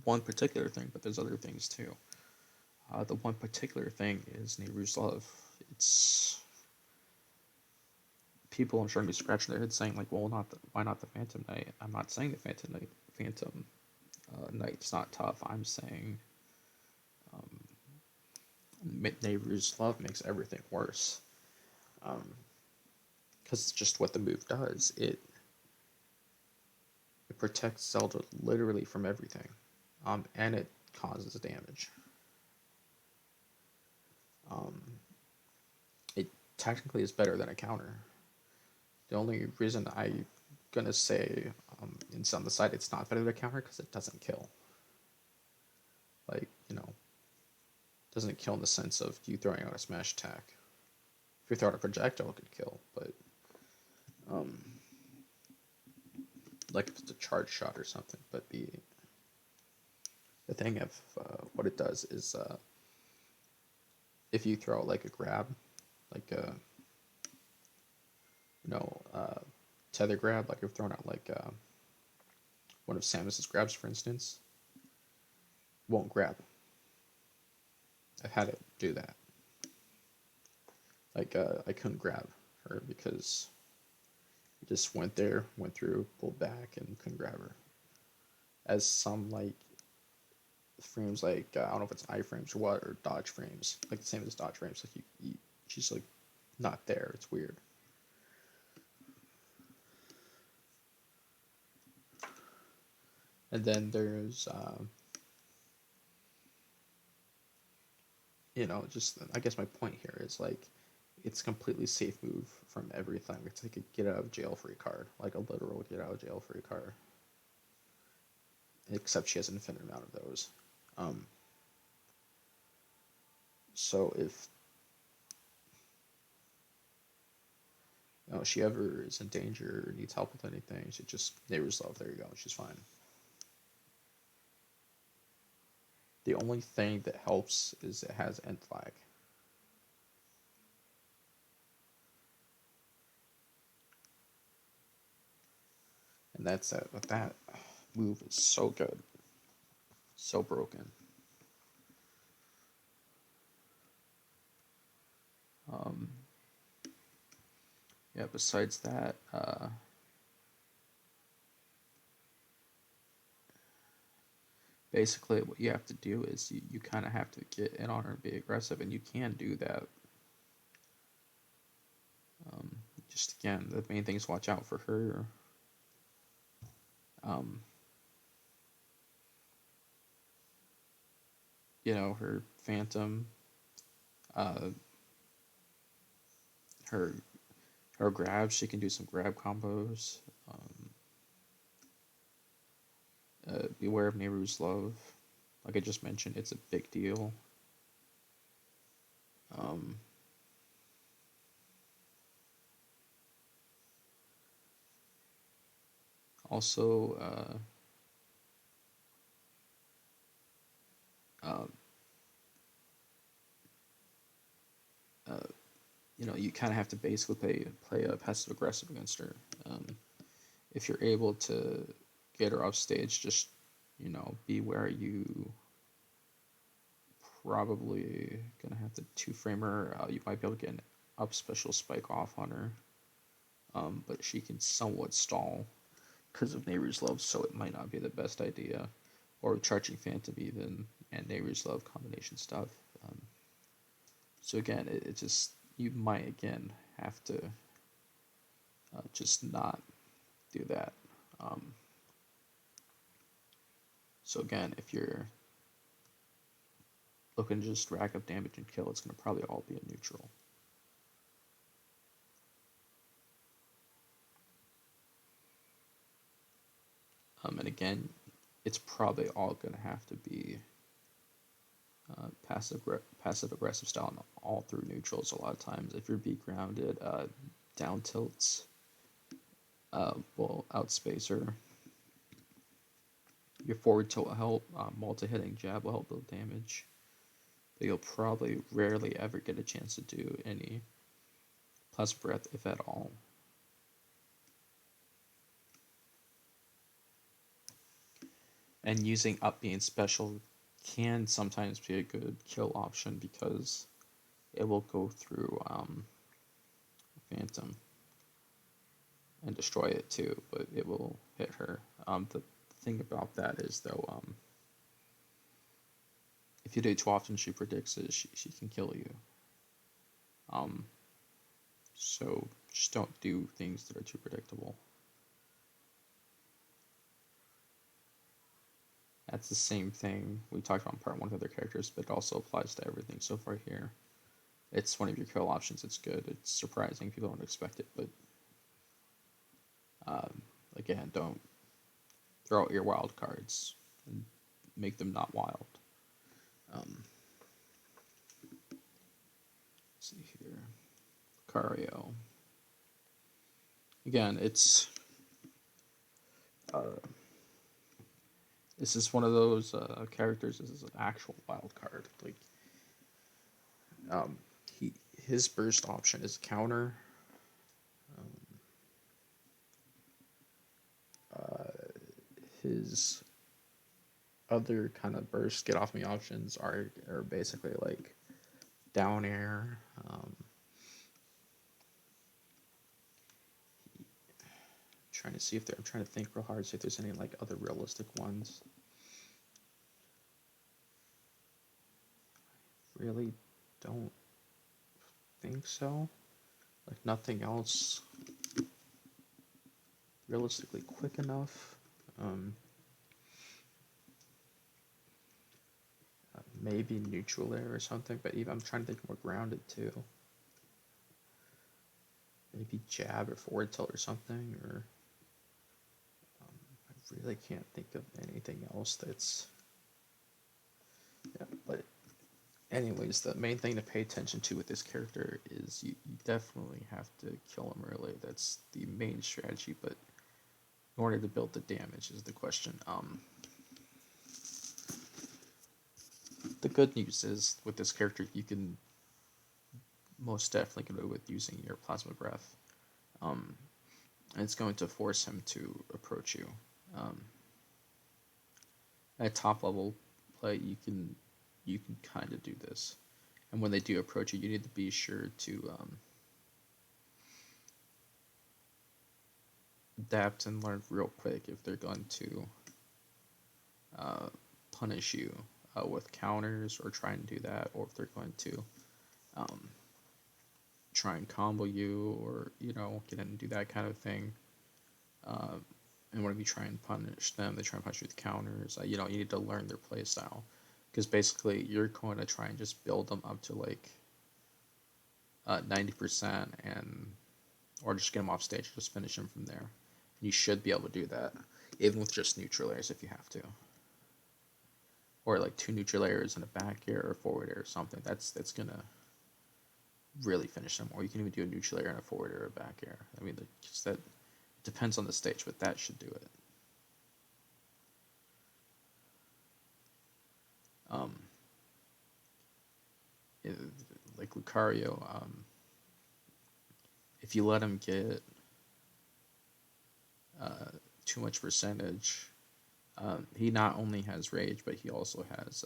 one particular thing, but there's other things too. The one particular thing is Nehru's Love. It's people, I'm sure, going to be scratching their heads saying, like, well, why not the Phantom Knight? I'm not saying the Phantom Knight's not tough. I'm saying Nehru's Love makes everything worse. Because it's just what the move does. It protects Zelda literally from everything, and it causes damage. It technically is better than a counter. The only reason I gonna say on the side it's not better to counter because it doesn't kill. Like, doesn't kill in the sense of you throwing out a smash attack. If you're throwing a projectile, it could kill, but um, like if it's a charge shot or something. But the thing of what it does is if you throw like a grab, like a tether grab, like you're throwing out like one of Samus's grabs, for instance, won't grab. I've had it do that. Like I couldn't grab her because it just went there, went through, pulled back, and couldn't grab her. As some like frames, like I don't know if it's iframes or what, or dodge frames, like the same as dodge frames. Like she's like not there. It's weird. And then there's just I guess my point here is like it's a completely safe move from everything. It's like a get out of jail free card, like a literal get out of jail free card. Except she has an infinite amount of those. So if she ever is in danger or needs help with anything, she just neighbor's love. There you go. She's fine. The only thing that helps is it has end flag. And that's it. But that move is so good. So broken. Yeah, besides that, basically what you have to do is you kind of have to get in on her and be aggressive, and you can do that. Just again, the main thing is watch out for her. Her Phantom, her grabs, she can do some grab combos. Beware of Nehru's Love. Like I just mentioned, it's a big deal. Also, you kind of have to basically play passive aggressive against her. If you're able to get her off stage, just beware you probably gonna have to two frame her. You might be able to get an up special spike off on her, but she can somewhat stall because of Neighbor's Love, so it might not be the best idea. Or charging Phantom even and Neighbor's Love combination stuff. So again, it just you might again have to just not do that. So again, if you're looking to just rack up damage and kill, it's going to probably all be a neutral. And again, it's probably all going to have to be passive aggressive style and all through neutrals. A lot of times, if you're beat grounded, down tilts will outspace her. Your forward tilt will help. Multi-hitting jab will help build damage. But you'll probably rarely ever get a chance to do any plus breath, if at all. And using up being special can sometimes be a good kill option because it will go through Phantom and destroy it too, but it will hit her. The thing about that is though, if you do it too often, she predicts it. She can kill you. So just don't do things that are too predictable. That's the same thing we talked about in part 1 with other characters, but it also applies to everything so far here. It's one of your kill options. It's good. It's surprising. People don't expect it, but again, don't throw out your wild cards and make them not wild. Let's see here. Lucario. Again, this is one of those characters. This is an actual wild card. Like, um, his burst option is counter. His other kind of burst get off me options are basically like down air. Trying to see if I'm trying to think real hard, see if there's any like other realistic ones. Really don't think so. Like nothing else realistically quick enough. Maybe neutral air or something, but even I'm trying to think more grounded too. Maybe jab or forward tilt or something, or I really can't think of anything else that's, yeah, but anyways, the main thing to pay attention to with this character is you definitely have to kill him early. That's the main strategy, but in order to build the damage is the question. The good news is with this character, you can most definitely get away with using your plasma breath. And it's going to force him to approach you. At top level play, you can kind of do this, and when they do approach you, you need to be sure to adapt and learn real quick if they're going to punish you with counters or try and do that, or if they're going to try and combo you, or get in and do that kind of thing. And when you try and punish them, they try and punish you with counters. You need to learn their play style, because basically you're going to try and just build them up to like 90%, or just get them off stage, just finish them from there. And you should be able to do that, even with just neutral airs if you have to, or like 2 neutral airs and a back air or forward air or something. That's gonna really finish them. Or you can even do a neutral air and a forward air or a back air. I mean, that depends on the stage, but that should do it. Like Lucario, if you let him get too much percentage, he not only has rage, but he also has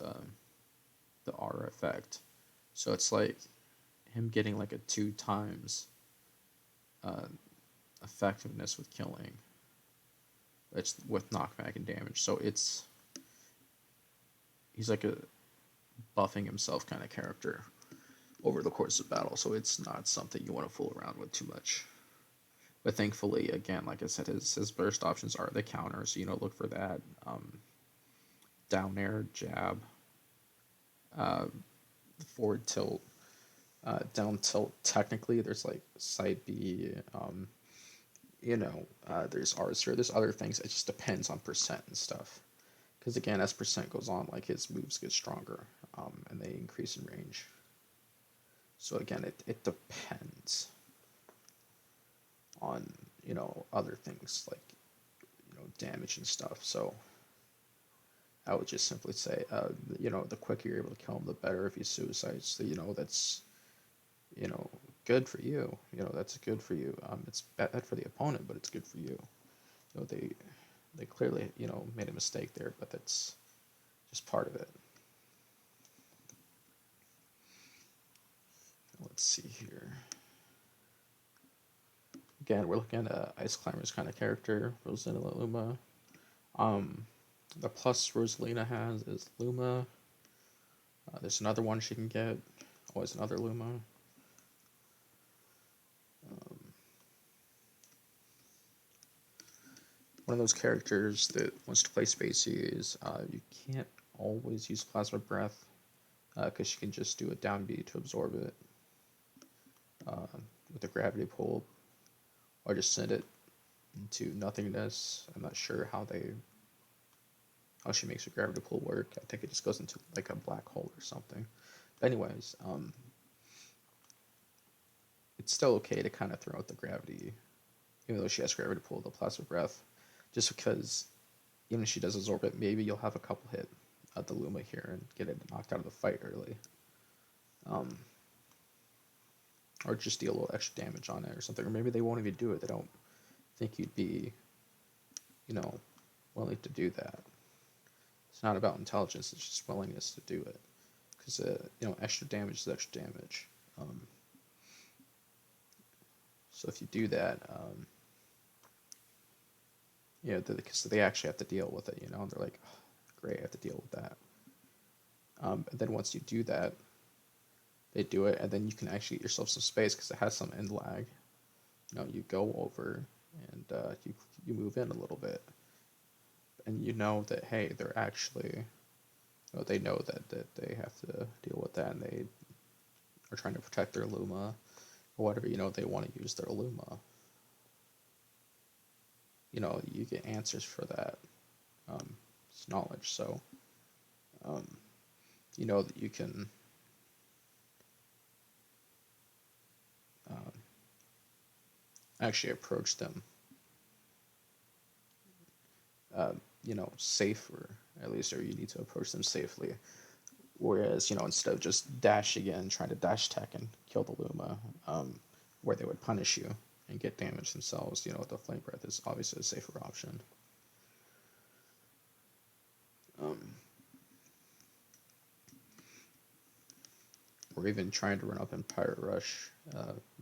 the aura effect. So it's like him getting like a 2 times effectiveness with killing. It's with knockback and damage. So he's like a buffing himself kind of character over the course of battle. So it's not something you want to fool around with too much. But thankfully, again, like I said, his burst options are the counter, so look for that. Down air, jab, forward tilt, down tilt. Technically, there's like side B. There's Arthur. There's other things. It just depends on percent and stuff. Because again, as percent goes on, like his moves get stronger, and they increase in range. So again, it depends on other things like damage and stuff. So I would just simply say the quicker you're able to kill him, the better. If he suicides, so that's good for you. That's good for you. It's bad for the opponent, but it's good for you. They clearly made a mistake there, but that's just part of it. Let's see here. Again, we're looking at Ice Climber's kind of character, Rosalina Luma. The plus Rosalina has is Luma. There's another one she can get. Always another Luma. One of those characters that wants to play Spacey is you can't always use Plasma Breath, because she can just do a down B to absorb it with a gravity pull, or just send it into nothingness. I'm not sure how she makes her gravity pull work. I think it just goes into like a black hole or something. But anyways, it's still okay to kind of throw out the gravity, even though she has gravity pull, the plasma breath, just because even if she does absorb it, maybe you'll have a couple hit at the Luma here and get it knocked out of the fight early. Um, or just deal a little extra damage on it or something. Or maybe they won't even do it. They don't think you'd be, you know, willing to do that. It's not about intelligence, it's just willingness to do it. Because, extra damage is extra damage. So if you do that, because they actually have to deal with it, they're like, oh, great, I have to deal with that. And then once you do that, they do it, and then you can actually get yourself some space because it has some end lag. You go over and you move in a little bit, and you know that hey, they're actually, they know that they have to deal with that, and they are trying to protect their Luma or whatever. They want to use their Luma. You get answers for that. It's knowledge, so you know that you can actually approach them safer, at least, or you need to approach them safely. Whereas, instead of just dashing in, trying to dash tech and kill the Luma, where they would punish you and get damage themselves, the Flame Breath is obviously a safer option. Or even trying to run up in Pirate Rush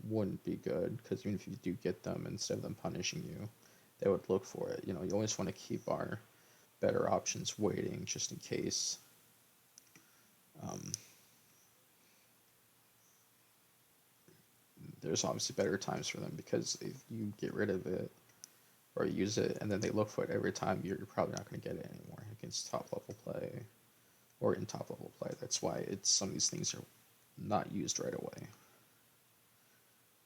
wouldn't be good, because even if you do get them, instead of them punishing you, they would look for it. You always want to keep our better options waiting, just in case. There's obviously better times for them, because if you get rid of it or use it and then they look for it every time, you're probably not going to get it anymore against top level play or in top level play. That's why some of these things are not used right away.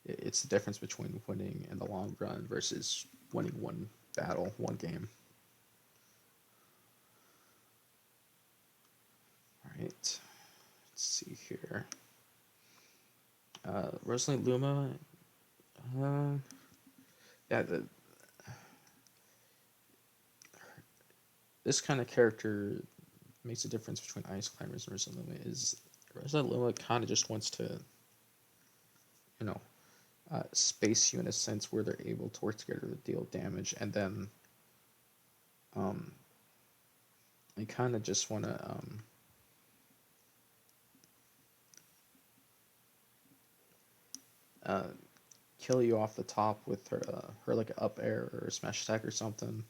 It's the difference between winning in the long run versus winning one battle, one game. All right, let's see here. Rosalie Luma. Yeah, this kind of character makes a difference between Ice Climbers and Rosalie Luma. Rosalie Luma kind of just wants to, space you in a sense where they're able to work together to deal damage, and then I kind of just want to kill you off the top with her like an up air or a smash attack or something,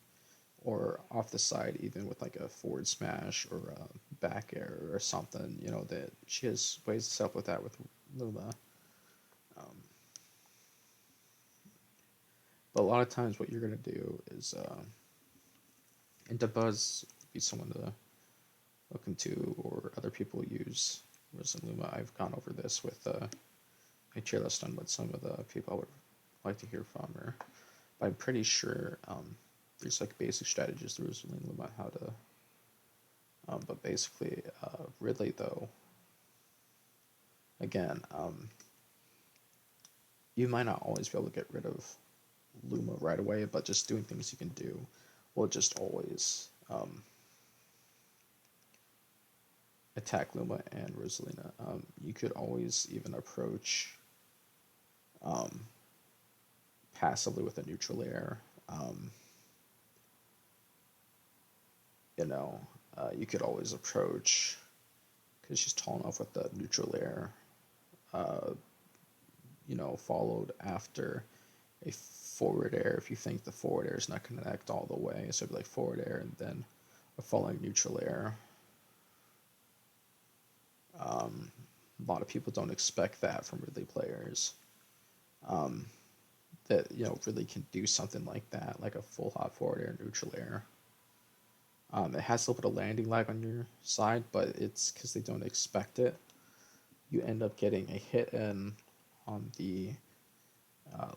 or off the side even with like a forward smash or a back air or something. That she has ways to set up with that with Luma. But a lot of times what you're going to do is, and Dabuz be someone to look into, or other people use Rosalie Luma. I've gone over this with my tier list on what some of the people I would like to hear from her. But I'm pretty sure there's like basic strategies to Rosalie Luma how to. But basically, Ridley though, again, you might not always be able to get rid of Luma right away, but just doing things you can do will just always attack Luma and Rosalina. You could always even approach passively with a neutral air. You could always approach, because she's tall enough, with the neutral air, followed after a forward air if you think the forward air is not going to connect all the way. So it'd be like forward air and then a following neutral air. A lot of people don't expect that from Ridley players. That really can do something like that, like a full hop forward air, neutral air. It has a little bit of landing lag on your side, but it's because they don't expect it. You end up getting a hit in on the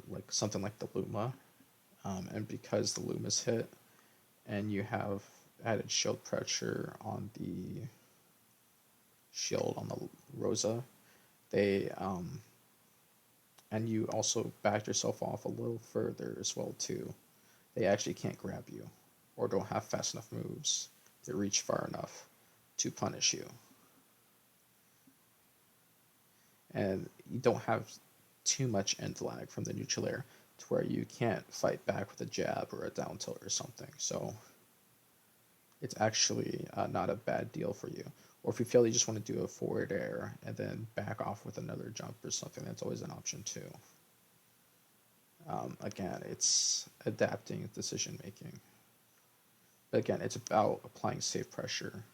like something like the Luma, and because the loom is hit and you have added shield pressure on the shield on the Rosa, they and you also backed yourself off a little further as well too. They actually can't grab you, or don't have fast enough moves that reach far enough to punish you. And you don't have too much end lag from the neutral air to where you can't fight back with a jab or a down tilt or something. So it's actually not a bad deal for you. Or if you feel you just want to do a forward air and then back off with another jump or something, that's always an option too. Again, it's adapting decision making. But again, it's about applying safe pressure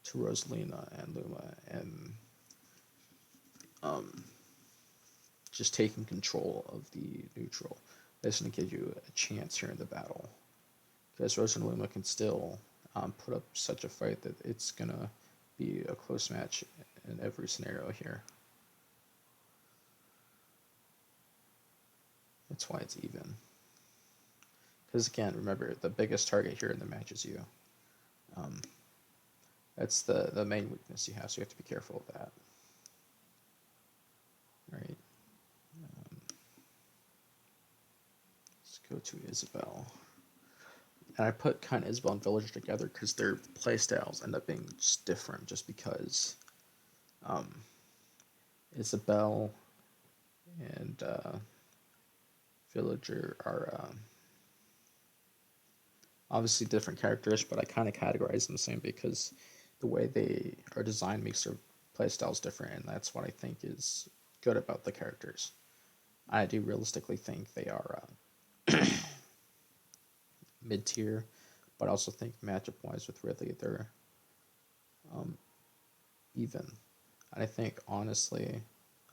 to Rosalina and Luma and just taking control of the neutral. That's going to give you a chance here in the battle. Because Rosa and Luma can still put up such a fight that it's going to be a close match in every scenario here. That's why it's even. Because again, remember, the biggest target here in the match is you. That's the main weakness you have, so you have to be careful of that. Alright. Let's go to Isabelle. And I put kind of Isabelle and Villager together because their playstyles end up being just different, just because Isabelle and Villager are obviously different characters, but I kind of categorize them the same because the way they are designed makes their playstyles different, and that's what I think is good about the characters. I do realistically think they are mid-tier, but I also think matchup-wise with Ridley, they're even. And I think, honestly,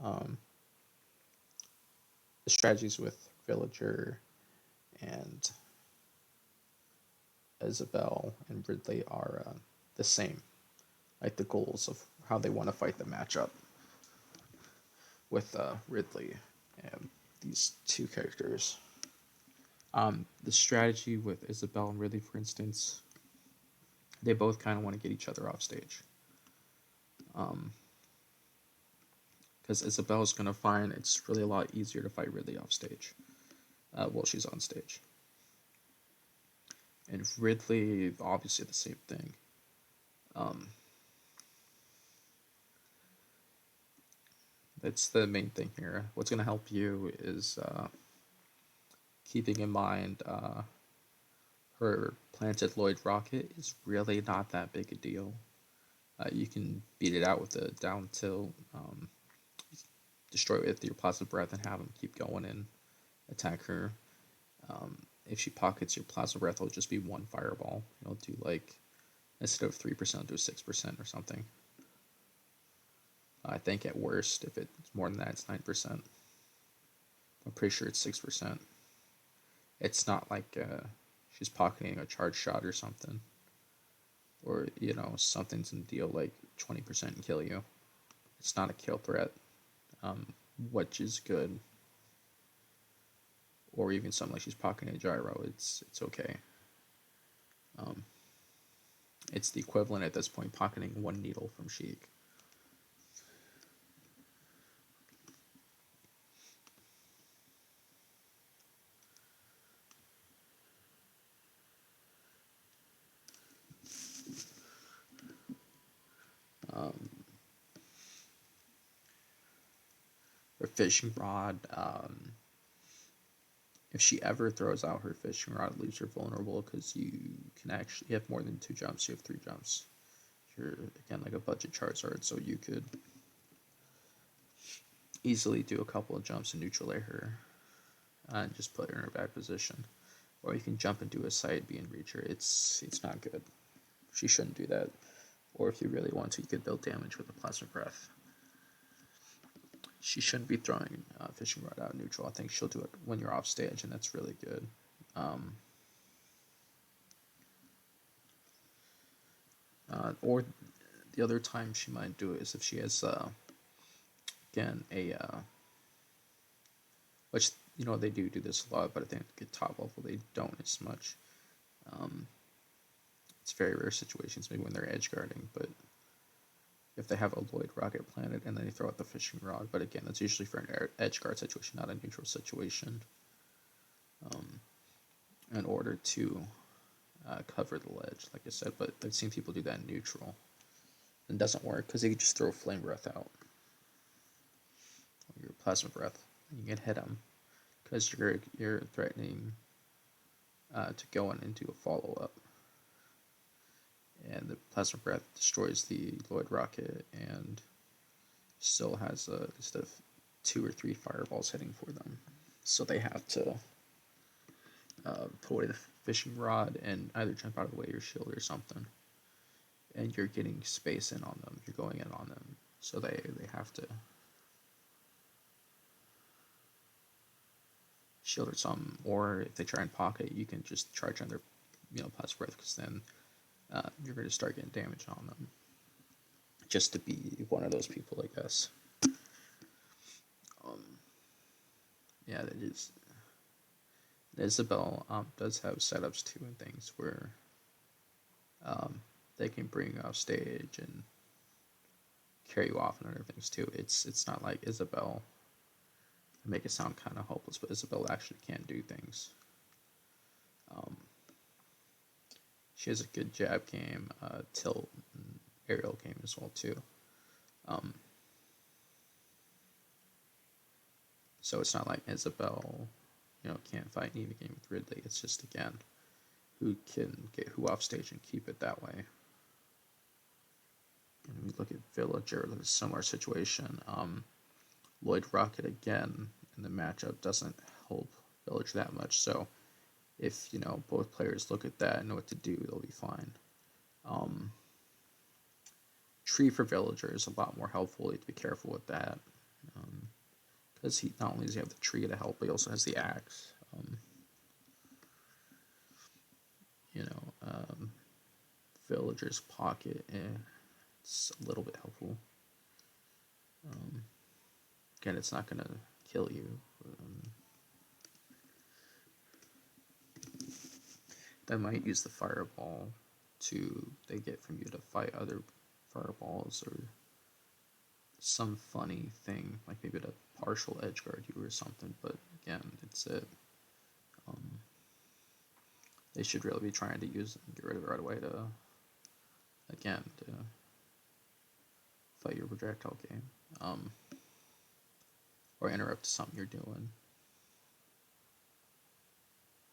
the strategies with Villager and Isabelle and Ridley are the same. Like the goals of how they want to fight the matchup with Ridley and these two characters. The strategy with Isabelle and Ridley, for instance, they both kind of want to get each other off stage. Because Isabelle is going to find it's really a lot easier to fight Ridley off stage while she's on stage. And Ridley, obviously the same thing. That's the main thing here. What's going to help you is keeping in mind her planted Lloyd rocket is really not that big a deal. You can beat it out with a down tilt, destroy it with your plasma breath, and have him keep going and attack her. If she pockets your plasma breath, it'll just be one fireball. It'll do like, instead of 3%, it'll do 6% or something. I think at worst, if it's more than that, it's 9%. I'm pretty sure it's 6%. It's not like she's pocketing a charge shot or something. Or, something's in the deal like 20% and kill you. It's not a kill threat, which is good. Or even something like she's pocketing a gyro, it's okay. It's the equivalent at this point, pocketing one needle from Sheik. Her fishing rod, if she ever throws out her fishing rod, it leaves her vulnerable because you can actually have more than 2 jumps. You have 3 jumps. You're, again, like a budget Charizard, so you could easily do a couple of jumps and neutral air her and just put her in her back position. Or you can jump and do a side B and reach her. It's not good. She shouldn't do that. Or if you really want to, you could build damage with a plasma breath. She shouldn't be throwing fishing rod out neutral. I think she'll do it when you're off stage, and that's really good. Or the other time she might do it is if she has, again, which they do this a lot, but I think at top level they don't as much. Um, it's very rare situations, maybe when they're edge guarding, but if they have a Lloyd rocket planted and then they throw out the fishing rod, but again, that's usually for an edge guard situation, not a neutral situation. In order to cover the ledge, like I said, but I've seen people do that in neutral. It doesn't work because they can just throw flame breath out, or your plasma breath, and you can hit them because you're threatening to go in and do a follow up, and the plasma breath destroys the Lloyd rocket and still has just a 2 or 3 fireballs hitting for them, so they have to put away the fishing rod and either jump out of the way of your shield or something. And you're getting space in on them. You're going in on them, so they have to shield or something. Or if they try and pocket, you can just charge on their plasma breath, because then you're going to start getting damage on them. Just to be one of those people, I guess. Yeah, that is. Isabelle does have setups too and things where they can bring you off stage and carry you off and other things too. It's not like Isabelle. I make it sound kind of hopeless, but Isabelle actually can do things. She has a good jab game, tilt, and aerial game as well too. So it's not like Isabelle, can't fight an even game with Ridley. It's just, again, who can get who off stage and keep it that way. And we look at Villager, a similar situation. Lloyd Rocket, again, in the matchup doesn't help Villager that much. So if, both players look at that and know what to do, they'll be fine. Tree for Villager is a lot more helpful. You have to be careful with that. Because he not only does he have the tree to help, but he also has the axe. Villager's pocket, it's a little bit helpful. Again, it's not gonna kill you. They might use the fireball they get from you to fight other fireballs, or some funny thing, like maybe to partial edge guard you or something, but again, it's it. They should really be trying to use it and get rid of it right away to fight your projectile game. Or interrupt something you're doing.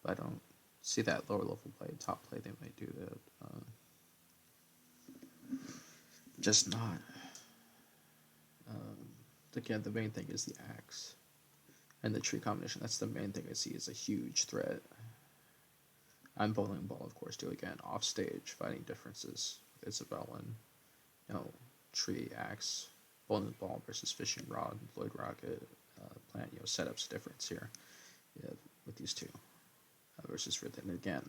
But I don't see that lower level play. Top play, they might do that. Just not. Again, the main thing is the axe and the tree combination. That's the main thing I see as a huge threat. I'm bowling ball, of course, too. Again, off stage, fighting differences with Isabelle and tree, axe, bowling ball versus fishing rod, Lloyd rocket, plant. Setups difference here. With these two versus Ridley. And again,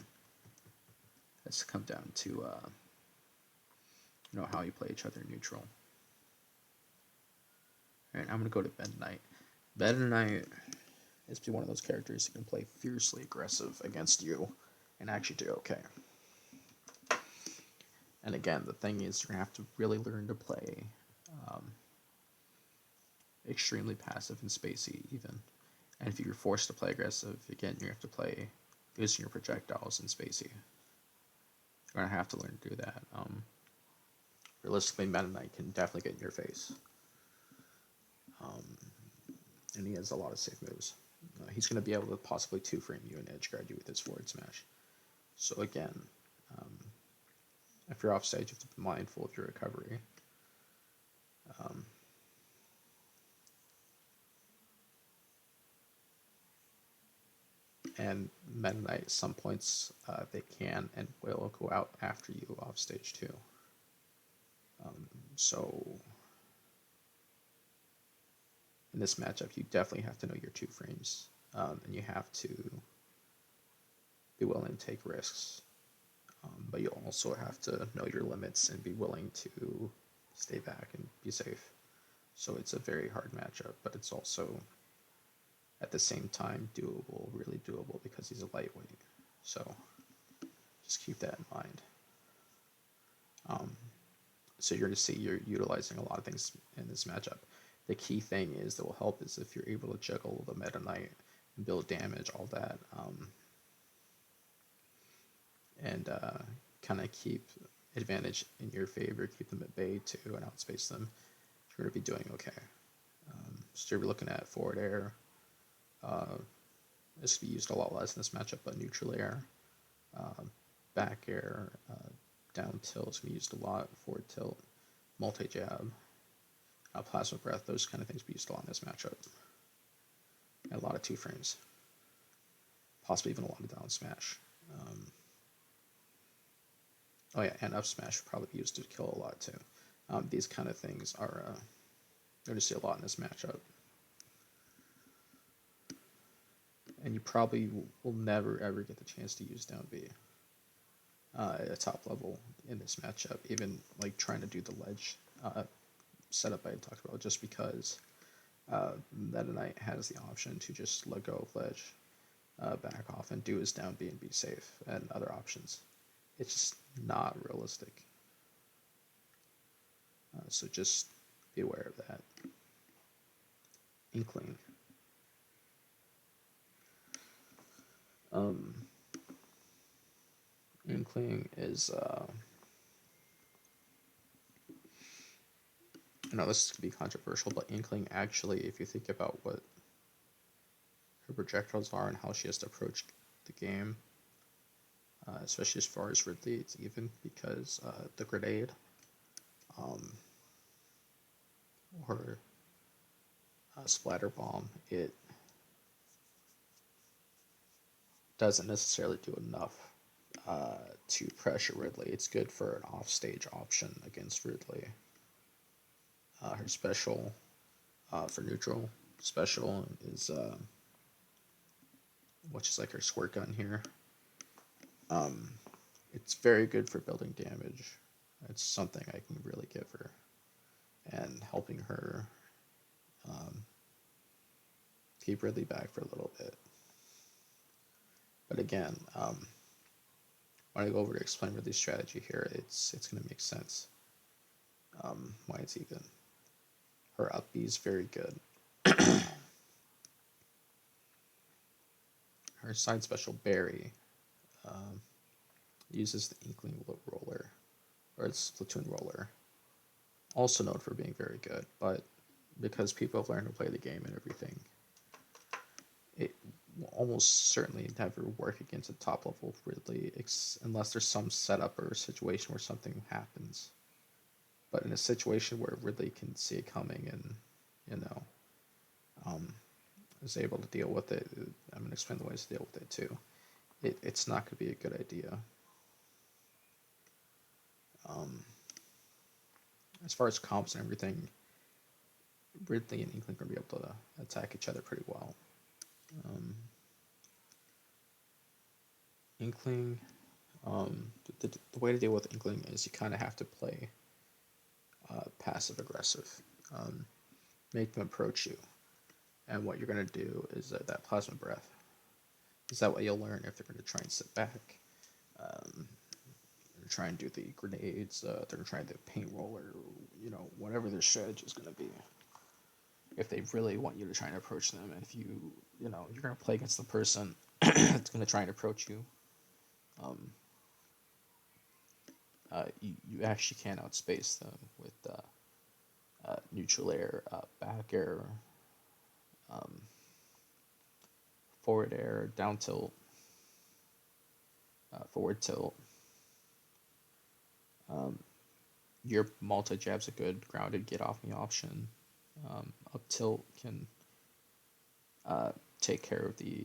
it's come down to how you play each other neutral. Alright, I'm going to go to Bed Knight. Bed Knight is one of those characters who can play fiercely aggressive against you and actually do okay. And again, the thing is, you're going to have to really learn to play extremely passive and spacey even. And if you're forced to play aggressive, again, you have to play using your projectiles and spacey. You're going to have to learn to do that. Realistically, Meta Knight can definitely get in your face. And he has a lot of safe moves. He's going to be able to possibly 2-frame you and edge guard you with his forward smash. So again, if you're off stage, you have to be mindful of your recovery. And Meta Knight, at some points, they can and will go out after you off stage too. So in this matchup, you definitely have to know your 2 frames, and you have to be willing to take risks. But you also have to know your limits and be willing to stay back and be safe. So it's a very hard matchup, but it's also at the same time doable, really doable, because he's a lightweight. So just keep that in mind. So you're going to see you're utilizing a lot of things in this matchup. The key thing is that will help is if you're able to juggle the Meta Knight and build damage, all that, and kind of keep advantage in your favor, keep them at bay too, and outspace them. You're going to be doing okay. So you're looking at forward air. This can be used a lot less in this matchup, but neutral air, back air, down tilt is going to be used a lot, forward tilt, multi-jab, plasma breath, those kind of things be used a lot in this matchup. And a lot of two frames. Possibly even a lot of down smash. Oh yeah, and up smash would probably be used to kill a lot too. These kind of things are, you're going to see a lot in this matchup. And you probably will never ever get the chance to use down B at a top level in this matchup, even like trying to do the ledge setup I talked about, just because Meta Knight has the option to just let go of ledge, back off, and do his down B and be safe, and other options. It's just not realistic. So just be aware of that. Inkling. Inkling is, I know this could be controversial, but Inkling actually, if you think about what her projectiles are and how she has to approach the game, especially as far as Ridley, it's even because the grenade, or splatter bomb, it doesn't necessarily do enough to pressure Ridley. It's good for an offstage option against Ridley. Her special for neutral special is which is like her squirt gun here. It's very good for building damage. It's something I can really give her, and helping her keep Ridley back for a little bit. But again, when I go over to explain Ridley's strategy here, it's going to make sense why it's even. Her up B is very good. Her side special, Barry, uses the Inkling roller, or its platoon roller. Also known for being very good, but because people have learned to play the game and everything, it will almost certainly never work against a top level Ridley, unless there's some setup or situation where something happens. But in a situation where Ridley can see it coming and, is able to deal with it, I'm going to explain the ways to deal with it too. It's not going to be a good idea. As far as comps and everything, Ridley and Inkling are going to be able to attack each other pretty well. Inkling, the way to deal with Inkling is you kind of have to play passive aggressive. Make them approach you. And what you're going to do is that plasma breath. Is that what you'll learn if they're going to try and sit back? Try and do the grenades, they're going to try the paint roller, whatever their strategy is going to be. If they really want you to try and approach them, and if you're going to play against the person that's going to try and approach you, you actually can outspace them with neutral air, back air, forward air, down tilt, forward tilt. Your multi-jab's a good grounded get off me option. Up tilt can take care of the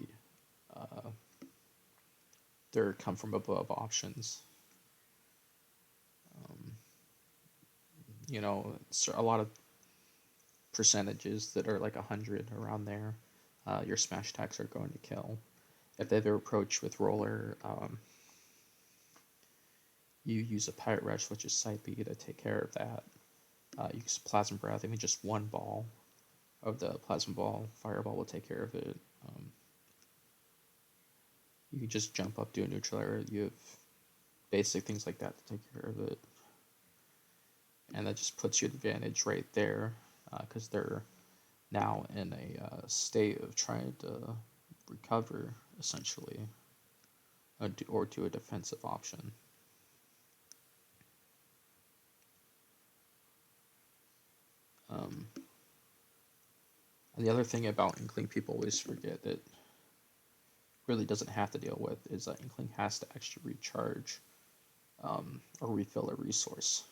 their come from above options. A lot of percentages that are like 100 around there. Your smash attacks are going to kill. If they have their approach with roller, you use a Pirate Rush, which is side B, to take care of that. You use Plasma Breath, even just one ball of the Plasma Ball, Fireball will take care of it. Um, you can just jump up to a neutral area. You have basic things like that to take care of it. And that just puts you at advantage right there, because they're now in a state of trying to recover, essentially, or do a defensive option. And the other thing about Inkling people always forget that really doesn't have to deal with is that Inkling has to actually recharge or refill a resource.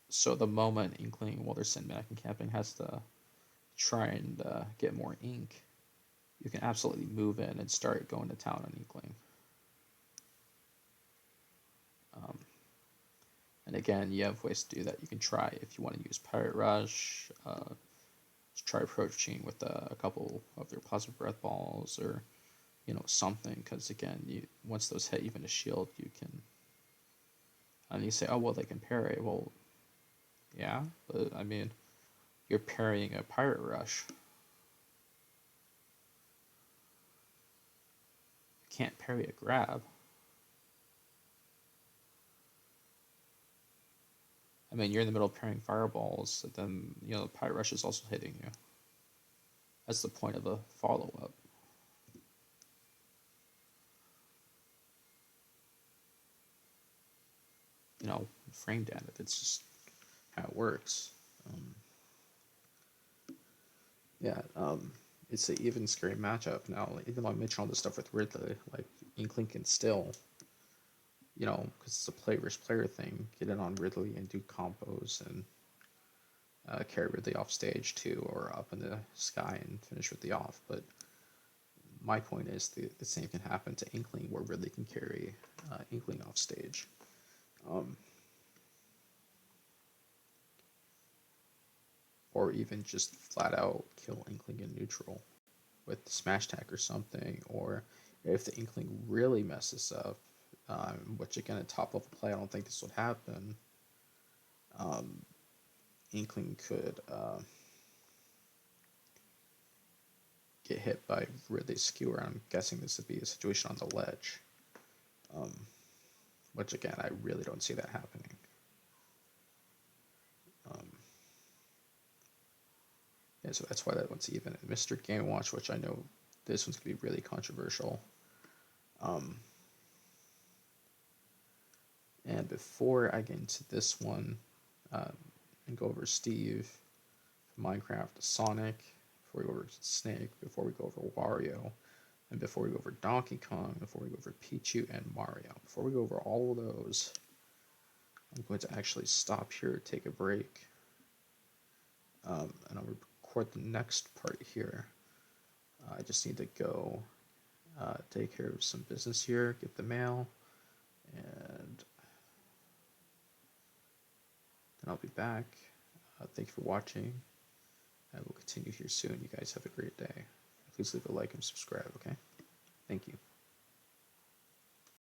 So the moment Inkling, while they're sitting back and camping, has to try and get more ink, you can absolutely move in and start going to town on Inkling. And again, you have ways to do that. You can try, if you want to use Pirate Rush, try approaching with a couple of their plasma breath balls, or something, because again, once those hit even a shield, you can, and you say, oh well, they can parry. Well, yeah, but I mean, you're parrying a Pirate Rush. You can't parry a grab. I mean, you're in the middle of parrying fireballs, and then the Pirate Rush is also hitting you. That's the point of a follow-up. Framed at it. It's just how it works. It's an even scary matchup now. Even though I mentioned all this stuff with Ridley, like Inkling can still, because it's a player versus player thing, get in on Ridley and do combos and carry Ridley off stage too, or up in the sky and finish Ridley off. But my point is the same can happen to Inkling, where Ridley can carry Inkling off stage. Or even just flat out kill Inkling in neutral with Smash Attack or something. Or if the Inkling really messes up, which again, at top level play, I don't think this would happen. Inkling could get hit by Ridley's skewer. I'm guessing this would be a situation on the ledge. Which again, I really don't see that happening. Yeah, so that's why that one's even. And Mr. Game Watch, which I know this one's going to be really controversial. And before I get into this one, and go over Steve, Minecraft, Sonic, before we go over Snake, before we go over Wario, and before we go over Donkey Kong, before we go over Pichu and Mario, before we go over all of those, I'm going to actually stop here, take a break, and I'll record the next part here. I just need to go take care of some business here, get the mail, and then I'll be back. Thank you for watching. I will continue here soon. You guys have a great day. Please leave a like and subscribe, okay? Thank you.